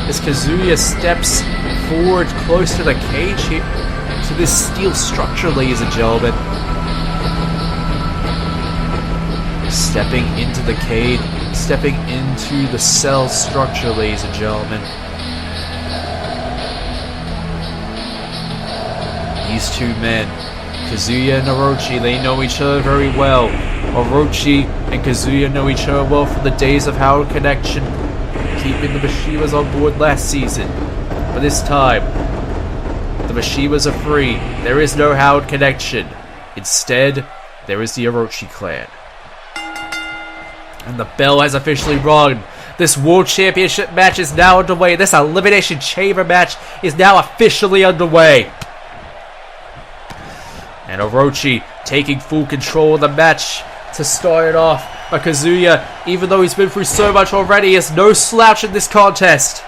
as Kazuya steps forward close to the cage here, to this steel structure, ladies and gentlemen. Stepping into the cage, stepping into the cell structure, ladies and gentlemen. These 2 men, Kazuya and Orochi, they know each other very well. Orochi and Kazuya know each other well from the days of Howard Connection, keeping the Mishimas on board last season. But this time, the Mishimas are free. There is no Howard Connection. Instead, there is the Orochi clan. And the bell has officially rung. This World Championship match is now underway. This Elimination Chamber match is now officially underway. And Orochi taking full control of the match to start it off. But Kazuya, even though he's been through so much already, is no slouch in this contest.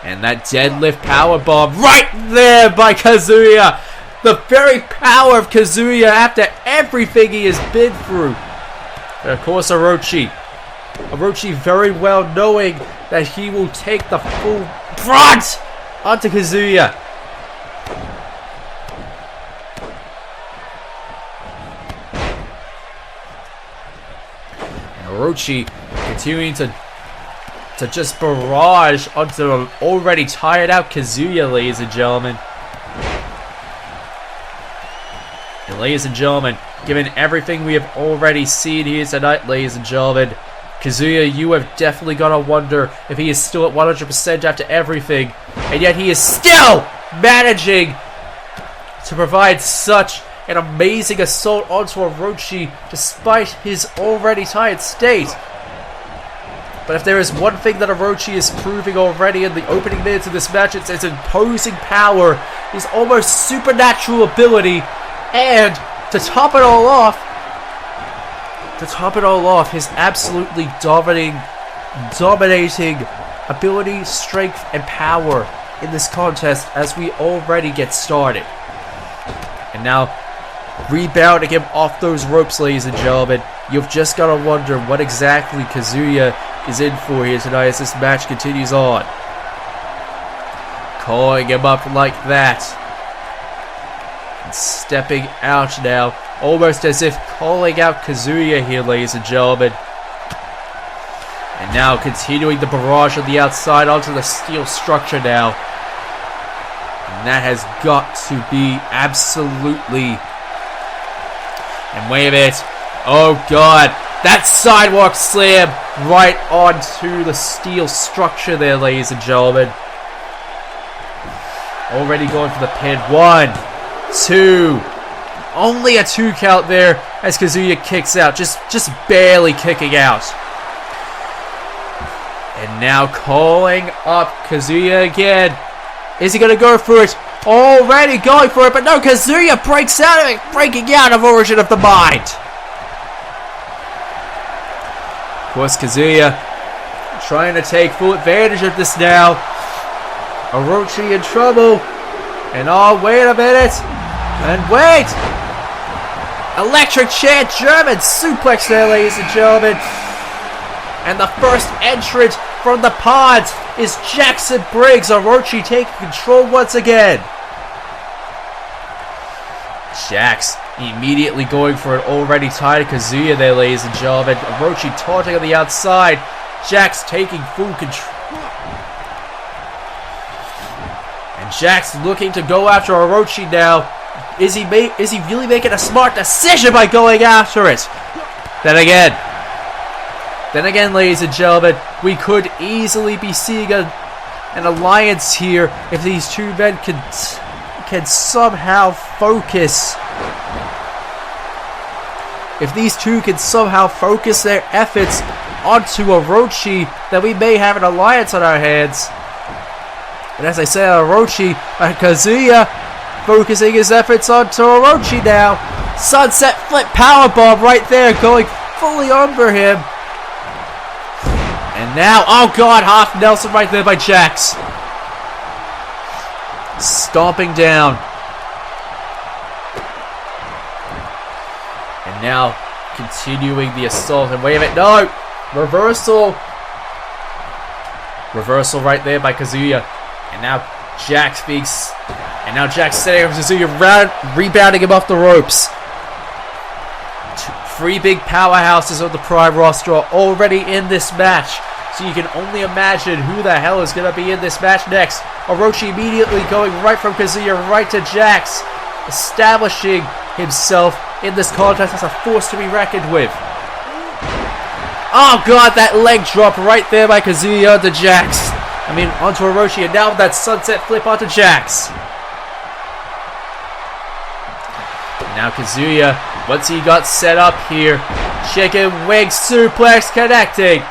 And that deadlift powerbomb right there by Kazuya. The very power of Kazuya after everything he has been through. And of course Orochi. Orochi very well knowing that he will take the full brunt onto Kazuya. And Orochi continuing to just barrage onto an already tired out Kazuya, ladies and gentlemen. And ladies and gentlemen, given everything we have already seen here tonight, ladies and gentlemen, Kazuya, you have definitely got to wonder if he is still at 100% after everything, and yet he is still managing to provide such an amazing assault onto Orochi despite his already tired state. But if there is one thing that Orochi is proving already in the opening minutes of this match, it's his imposing power, his almost supernatural ability, and to top it all off, his absolutely dominating ability, strength, and power in this contest as we already get started. And now, rebounding him off those ropes, ladies and gentlemen, you've just got to wonder what exactly Kazuya is in for here tonight as this match continues on. Calling him up like that. And stepping out now, almost as if calling out Kazuya here, ladies and gentlemen. And now continuing the barrage on the outside onto the steel structure now. And that has got to be absolutely... And wait a minute. Oh god. That sidewalk slam right onto the steel structure there, ladies and gentlemen. Already going for the pin. 1, 2. Only a 2 count there as Kazuya kicks out. Just barely kicking out. And now calling up Kazuya again. Is he going to go for it? Already going for it, but no, Kazuya breaks out of it, breaking out of Origin of the Mind. Of course, Kazuya trying to take full advantage of this now. Orochi in trouble. And oh, wait a minute. And wait. Electric chair German suplex there, ladies and gentlemen. And the first entrant from the pods is Jackson Briggs. Orochi taking control once again. Jax immediately going for an already tired Kazuya there, ladies and gentlemen. Orochi taunting on the outside. Jax taking full control. And Jax looking to go after Orochi now. Is he really making a smart decision by going after it? Then again, ladies and gentlemen, we could easily be seeing an alliance here if these two men can somehow focus. If these two can somehow focus their efforts onto Orochi, then we may have an alliance on our hands. And as I said, Orochi, Kazuya focusing his efforts onto Orochi now. Sunset flip powerbomb right there, going fully under him. And now, oh god, half Nelson right there by Jax. Stomping down. And now, continuing the assault. And wait a minute, no! Reversal. Reversal right there by Kazuya. And now, Jax speaks. And now Jax setting up Kazuya, rebounding him off the ropes. Three big powerhouses of the Prime roster are already in this match. So you can only imagine who the hell is going to be in this match next. Orochi immediately going right from Kazuya right to Jax, establishing himself in this contest as a force to be reckoned with. Oh god, that leg drop right there by Kazuya onto Jax. Onto Orochi, and now that sunset flip onto Jax. Now Kazuya, once he got set up here, chicken wing suplex connecting.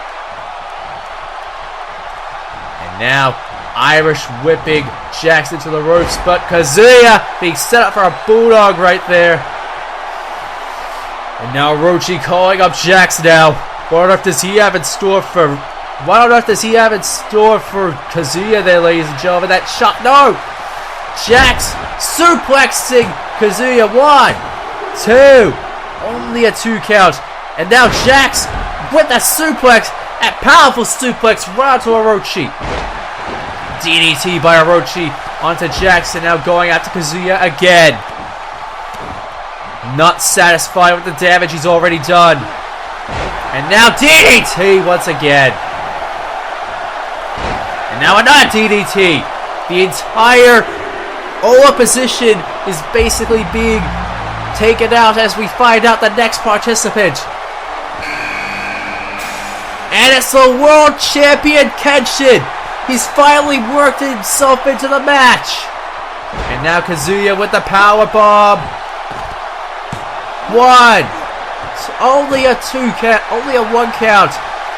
Now, Irish whipping Jax into the ropes, but Kazuya being set up for a bulldog right there. And now Orochi calling up Jax now. What on earth does he have in store for Kazuya there, ladies and gentlemen? That shot, no! Jax suplexing Kazuya. 1, 2, only a 2 count. And now Jax with that suplex, a powerful suplex right onto Orochi. DDT by Orochi onto Jax, and now going after Kazuya again. Not satisfied with the damage he's already done. And now DDT once again. And now another DDT. The entire opposition is basically being taken out as we find out the next participant. And it's the world champion Kenshin. He's finally worked himself into the match. And now Kazuya with the power bomb. 1. It's only a 2 count, only a 1 count.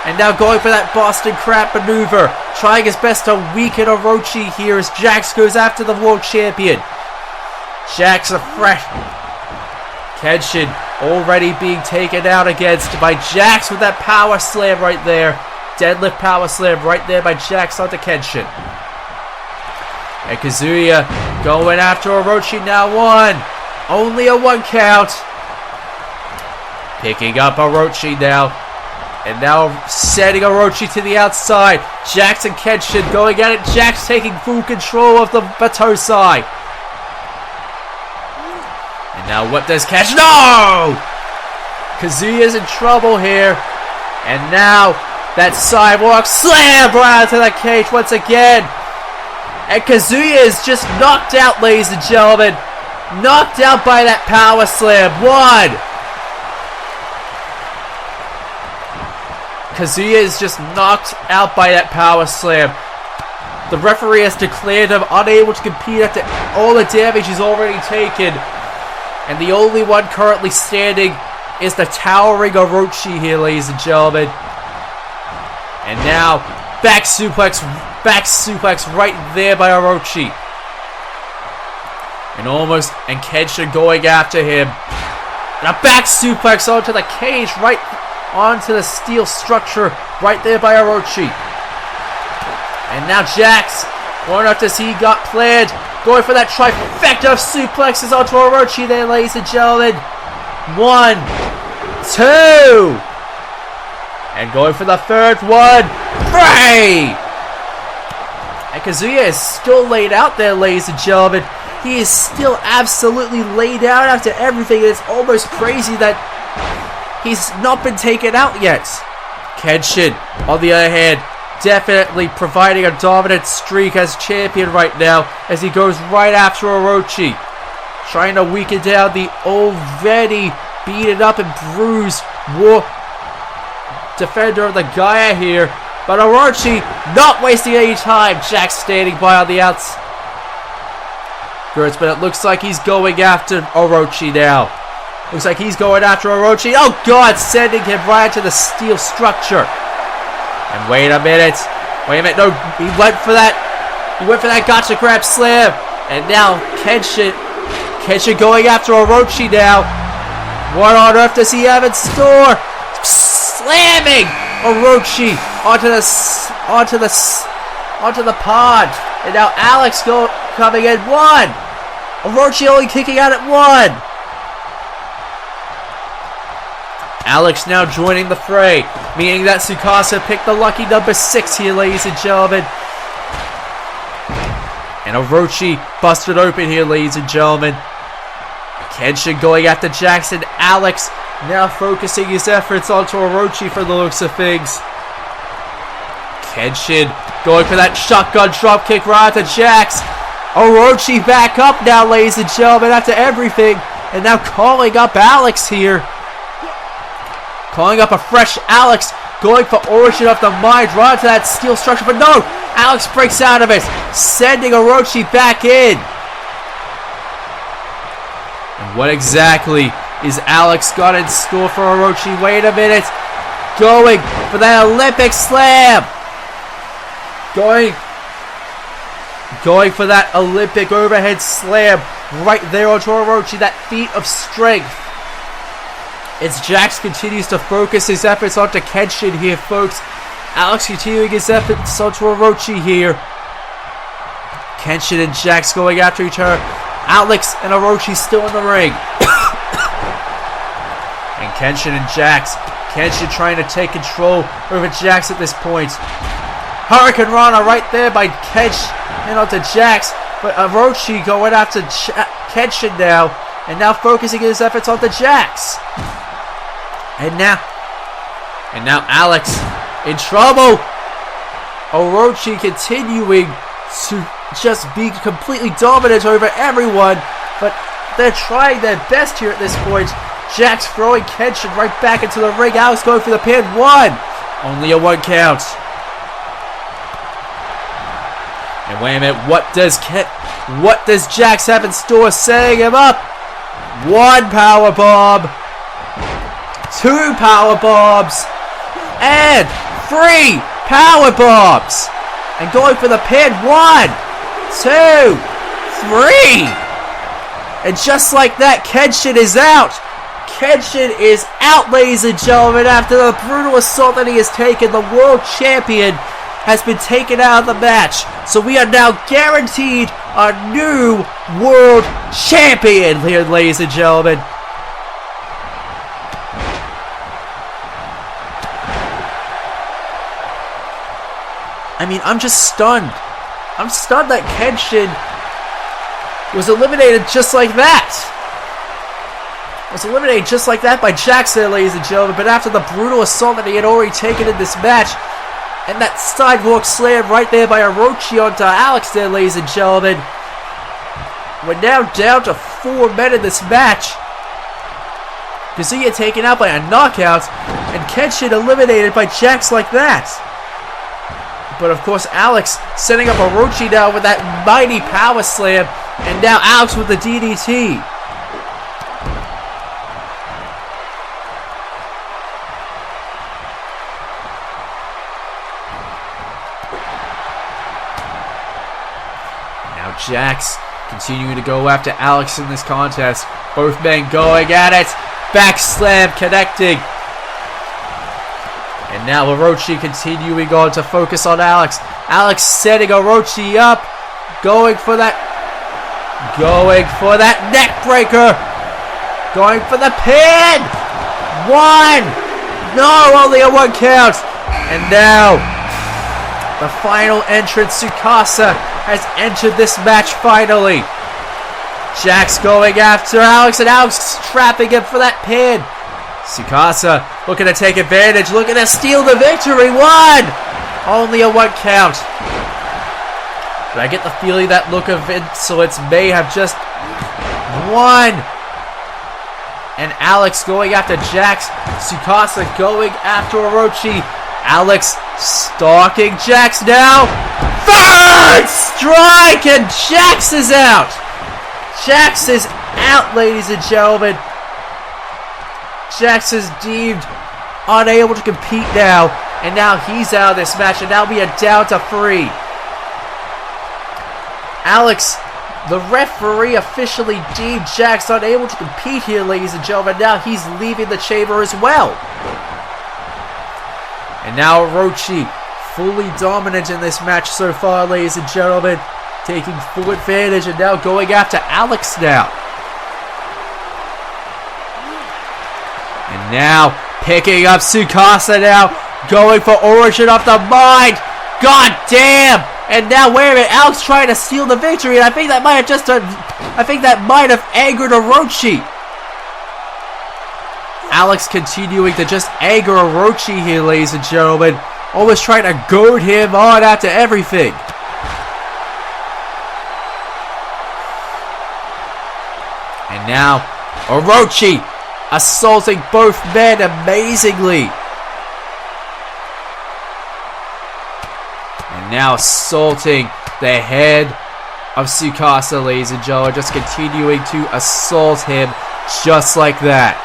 And now going for that Boston Crab maneuver, trying his best to weaken Orochi here as Jax goes after the world champion. Jax afresh. Kenshin already being taken out against by Jax with that power slam right there. Deadlift power slam right there by Jax onto Kenshin. And Kazuya going after Orochi now. 1. Only a 1 count. Picking up Orochi now. And now setting Orochi to the outside. Jax and Kenshin going at it. Jax taking full control of the Batosai. And now what does Kenshin? No! Kazuya's in trouble here. And now that sidewalk slam right into the cage once again. And Kazuya is just knocked out, ladies and gentlemen. Knocked out by that power slam. 1. Kazuya is just knocked out by that power slam. The referee has declared him unable to compete after all the damage he's already taken. And the only one currently standing is the towering Orochi here, ladies and gentlemen. And now, back suplex right there by Orochi. And Kenshin going after him. And a back suplex onto the cage, right onto the steel structure, right there by Orochi. And now Jax, what enough does he got planned? Going for that trifecta of suplexes onto Orochi there, ladies and gentlemen. 1, 2. And going for the third one. 3. And Kazuya is still laid out there, ladies and gentlemen. He is still absolutely laid out after everything. It's almost crazy that he's not been taken out yet. Kenshin, on the other hand, definitely providing a dominant streak as champion right now as he goes right after Orochi. Trying to weaken down the already beaten up and bruised defender of the Gaia here. But Orochi not wasting any time. Jax standing by on the outs. But it looks like he's going after Orochi now. Looks like he's going after Orochi. Oh God, sending him right into the steel structure. And wait a minute. No, he went for that. He went for that gotcha grab slam. And now Kenshin going after Orochi now. What on earth does he have in store? Slamming Orochi onto the pod. And now Alex coming in. 1. Orochi only kicking out at 1. Alex now joining the fray, meaning that Tsukasa picked the lucky number 6 here, ladies and gentlemen. And Orochi busted open here, ladies and gentlemen. Kenshin going after Jackson. Alex now focusing his efforts onto Orochi for the looks of things. Kenshin going for that shotgun dropkick right to Jax. Orochi back up now, ladies and gentlemen, after everything. And now calling up Alex here. Calling up a fresh Alex. Going for origin of the mind right to that steel structure. But no! Alex breaks out of it. Sending Orochi back in. And what exactly is Alex got in store for Orochi? Wait a minute. Going for that Olympic slam. Going for that Olympic overhead slam right there onto Orochi. That feat of strength. As Jax continues to focus his efforts onto Kenshin here, folks. Alex continuing his efforts onto Orochi here. Kenshin and Jax going after each other. Alex and Orochi still in the ring. And Kenshin and Jax. Kenshin trying to take control over Jax at this point. Hurricane Rana right there by Kenshin and onto Jax. But Orochi going after Kenshin now. And now focusing his efforts onto Jax. And now Alex in trouble. Orochi continuing to just be completely dominant over everyone. But they're trying their best here at this point. Jax throwing Kenshin right back into the ring. Alex going for the pin. 1. Only a 1 count. And wait a minute. What does Jax have in store? Setting him up. 1 power bomb. 2 power bombs. And 3 power bombs. And going for the pin. 1, 2, 3. And just like that, Kenshin is out. Kenshin is out, ladies and gentlemen, after the brutal assault that he has taken. The world champion has been taken out of the match. So we are now guaranteed a new world champion here, ladies and gentlemen. I mean, I'm just stunned. I'm stunned that Kenshin was eliminated just like that. Was eliminated just like that by Jax there, ladies and gentlemen. But after the brutal assault that he had already taken in this match, and that sidewalk slam right there by Orochi onto Alex there, ladies and gentlemen, we're now down to 4 men in this match. Kazuya taken out by a knockout, and Kenshin eliminated by Jax like that. But of course, Alex setting up Orochi now with that mighty power slam, and now Alex with the DDT. Now Jax continuing to go after Alex in this contest. Both men going at it. Back slam connecting. And now Orochi continuing on to focus on Alex. Alex setting Orochi up. Going for that neck breaker. Going for the pin. 1. No, only a 1 count. And now the final entrant, Tsukasa, has entered this match finally. Jax going after Alex, and Alex trapping him for that pin. Tsukasa looking to take advantage, looking to steal the victory. 1. Only a 1 count. But I get the feeling that look of insolence may have just won. And Alex going after Jax. Tsukasa going after Orochi. Alex stalking Jax now. 3rd strike, and Jax is out. Jax is out, ladies and gentlemen. Jax is deemed unable to compete now, and now he's out of this match, and now we are down to 3. Alex, the referee, officially deemed Jax unable to compete here, ladies and gentlemen. Now he's leaving the chamber as well. And now Orochi, fully dominant in this match so far, ladies and gentlemen. Taking full advantage, and now going after Alex now. And now picking up Tsukasa now. Going for Origin off the mind. God damn! And now wait a minute, Alex trying to steal the victory, and I think that might have angered Orochi. Alex continuing to just anger Orochi here, ladies and gentlemen. Always trying to goad him on after everything. And now Orochi assaulting both men amazingly. And now assaulting the head of Tsukasa, ladies and gentlemen. Just continuing to assault him just like that.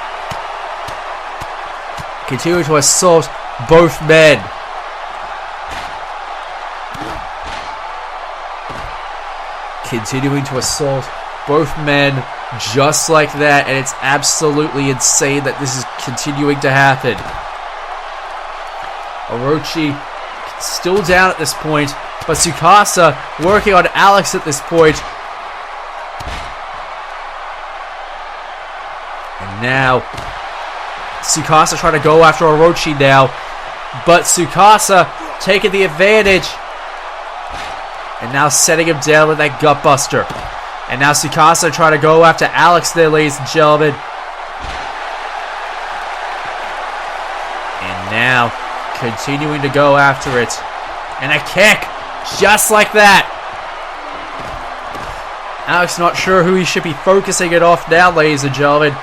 Continuing to assault both men. Continuing to assault both men just like that, and it's absolutely insane that this is continuing to happen. Orochi still down at this point, but Tsukasa working on Alex at this point. now Tsukasa trying to go after Orochi now, but Tsukasa taking the advantage, and now setting him down with that gut buster. And now Tsukasa trying to go after Alex there, ladies and gentlemen. And now continuing to go after it, and a kick just like that. Alex not sure who he should be focusing it off now, ladies and gentlemen.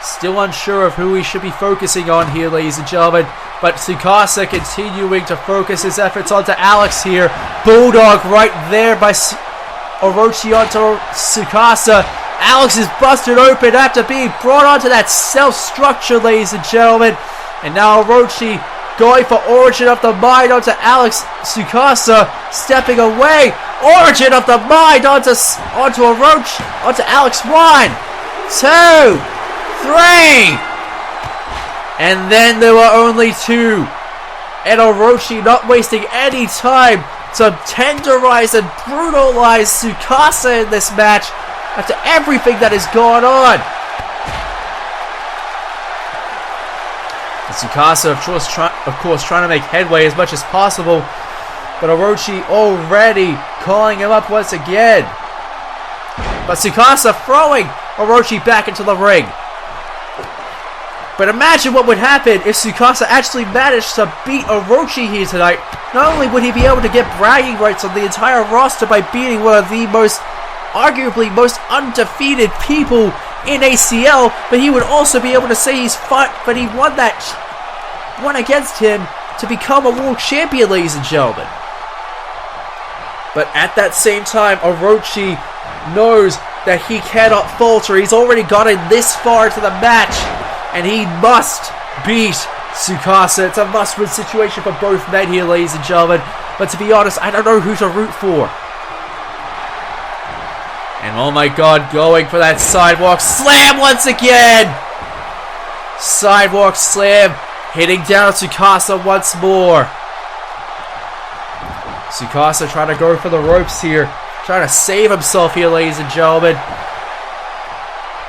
Still unsure of who he should be focusing on here, ladies and gentlemen. But Tsukasa continuing to focus his efforts onto Alex here. Bulldog right there by Orochi onto Tsukasa. Alex is busted open after being brought onto that self-structure, ladies and gentlemen. And now Orochi going for Origin of the Mind onto Alex. Tsukasa stepping away. Origin of the Mind onto Orochi, onto Alex. 1, 2, 3. And then there were only 2. And Orochi not wasting any time to tenderize and brutalize Tsukasa in this match after everything that has gone on. And Tsukasa, of course, trying to make headway as much as possible. But Orochi already calling him up once again. But Tsukasa throwing Orochi back into the ring. But imagine what would happen if Tsukasa actually managed to beat Orochi here tonight. Not only would he be able to get bragging rights on the entire roster by beating one of the arguably most undefeated people in ACL, but he would also be able to say he's fought, but he won against him to become a world champion, ladies and gentlemen. But at that same time, Orochi knows that he cannot falter. He's already gotten this far into the match, and he must beat Tsukasa. It's a must-win situation for both men here, ladies and gentlemen. But to be honest, I don't know who to root for. And oh my god, going for that sidewalk slam once again! Sidewalk slam, hitting down Tsukasa once more. Tsukasa trying to go for the ropes here. Trying to save himself here, ladies and gentlemen.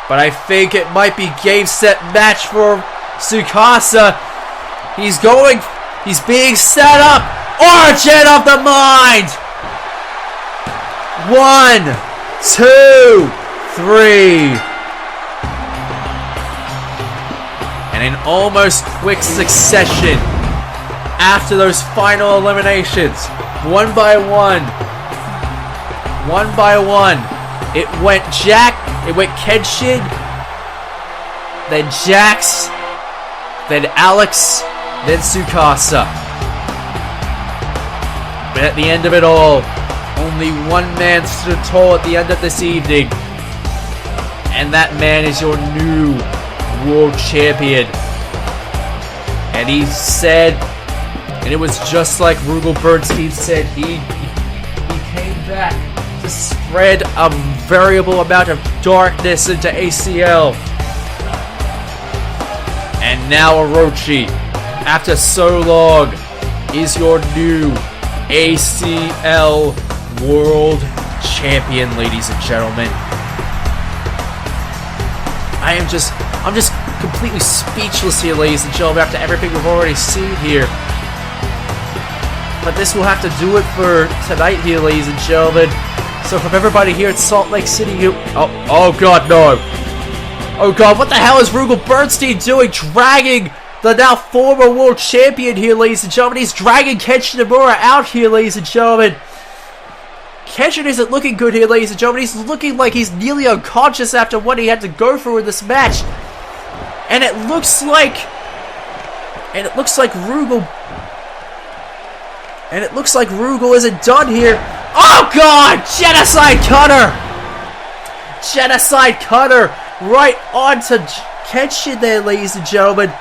But I think it might be game, set, match for Tsukasa. He's being set up. Origin of the Mind. 1, 2, 3. And in almost quick succession, after those final eliminations, one by one, it went Jack, it went Kenshin, then Jax, then Alex, then Tsukasa. But at the end of it all, only one man stood tall at the end of this evening. And that man is your new world champion. And he said, and it was just like Rugal Bernstein said, he came back to spread a variable amount of darkness into ACL. And now Orochi, after so long, is your new ACL World Champion, ladies and gentlemen. I'm just completely speechless here, ladies and gentlemen, after everything we've already seen here. But this will have to do it for tonight here, ladies and gentlemen. So from everybody here at Salt Lake City, oh god, no. Oh god, what the hell is Rugal Bernstein doing, dragging the now former world champion here, ladies and gentlemen? He's dragging Kenshin Himura out here, ladies and gentlemen. Kenshin isn't looking good here, ladies and gentlemen. He's looking like he's nearly unconscious after what he had to go through in this match. And it looks like Rugal isn't done here. Oh god! Genocide Cutter! Genocide Cutter right onto Kenshin there, ladies and gentlemen.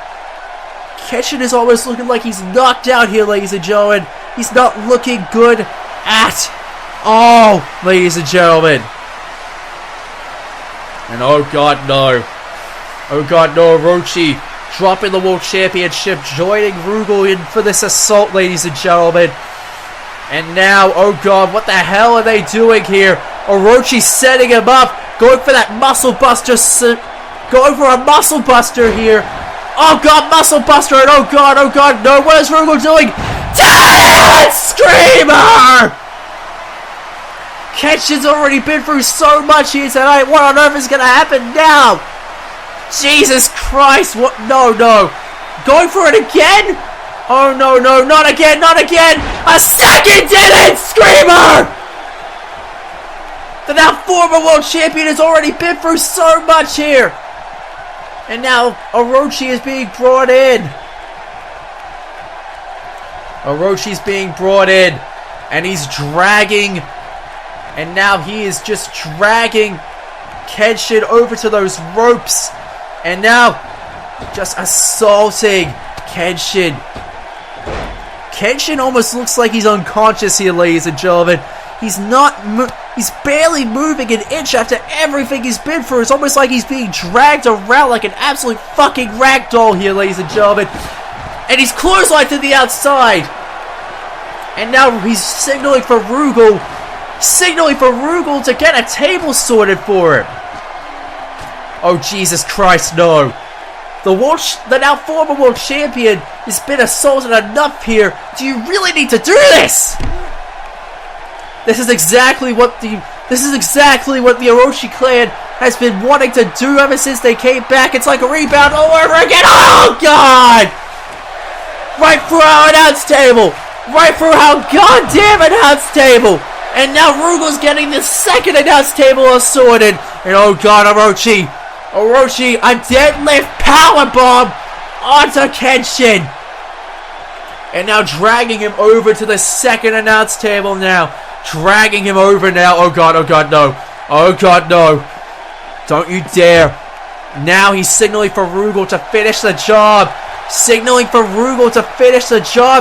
Kenshin is almost looking like he's knocked out here, ladies and gentlemen. He's not looking good at all, ladies and gentlemen. And oh god, no. Oh god, no. Orochi dropping the World Championship, joining Rugal in for this assault, ladies and gentlemen. And now, oh god, what the hell are they doing here? Orochi setting him up, Going for that muscle buster. Going for a muscle buster here. Oh god, muscle buster, and oh god, no, what is Rugal doing? Dead Screamer! Kenshin's already been through so much here tonight. What on earth is gonna happen now? Jesus Christ, what? No. Going for it again? Oh no, not again. A second dead Screamer! The now former world champion has already been through so much here. And now Orochi is being brought in. Orochi's being brought in. And he's dragging. And now he is just dragging Kenshin over to those ropes. And now just assaulting Kenshin. Kenshin almost looks like he's unconscious here, ladies and gentlemen. He's barely moving an inch after everything he's been through. It's almost like he's being dragged around like an absolute fucking ragdoll here, ladies and gentlemen. And he's clotheslined to the outside. And now he's signaling for Rugal to get a table sorted for him. Oh, Jesus Christ, no. The now former world champion has been assaulted enough here. Do you really need to do this? This is exactly what the Orochi clan has been wanting to do ever since they came back. It's like a rebound all over again. Oh God! Right through our announce table. Right through our goddamn announce table. And now Rugal's getting the second announce table assorted. And oh God, Orochi, a deadlift powerbomb onto Kenshin. And now dragging him over to the second announce table now. Dragging him over now. Oh God, no. Oh God, no. Don't you dare. Now he's signaling for Rugal to finish the job.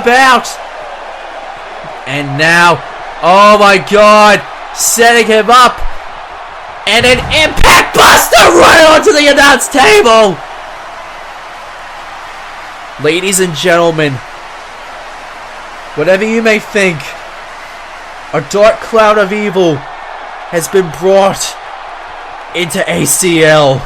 Out. And now, oh my God, setting him up. And an impact buster right onto the announce table. Ladies and gentlemen, whatever you may think, a dark cloud of evil has been brought into ACL.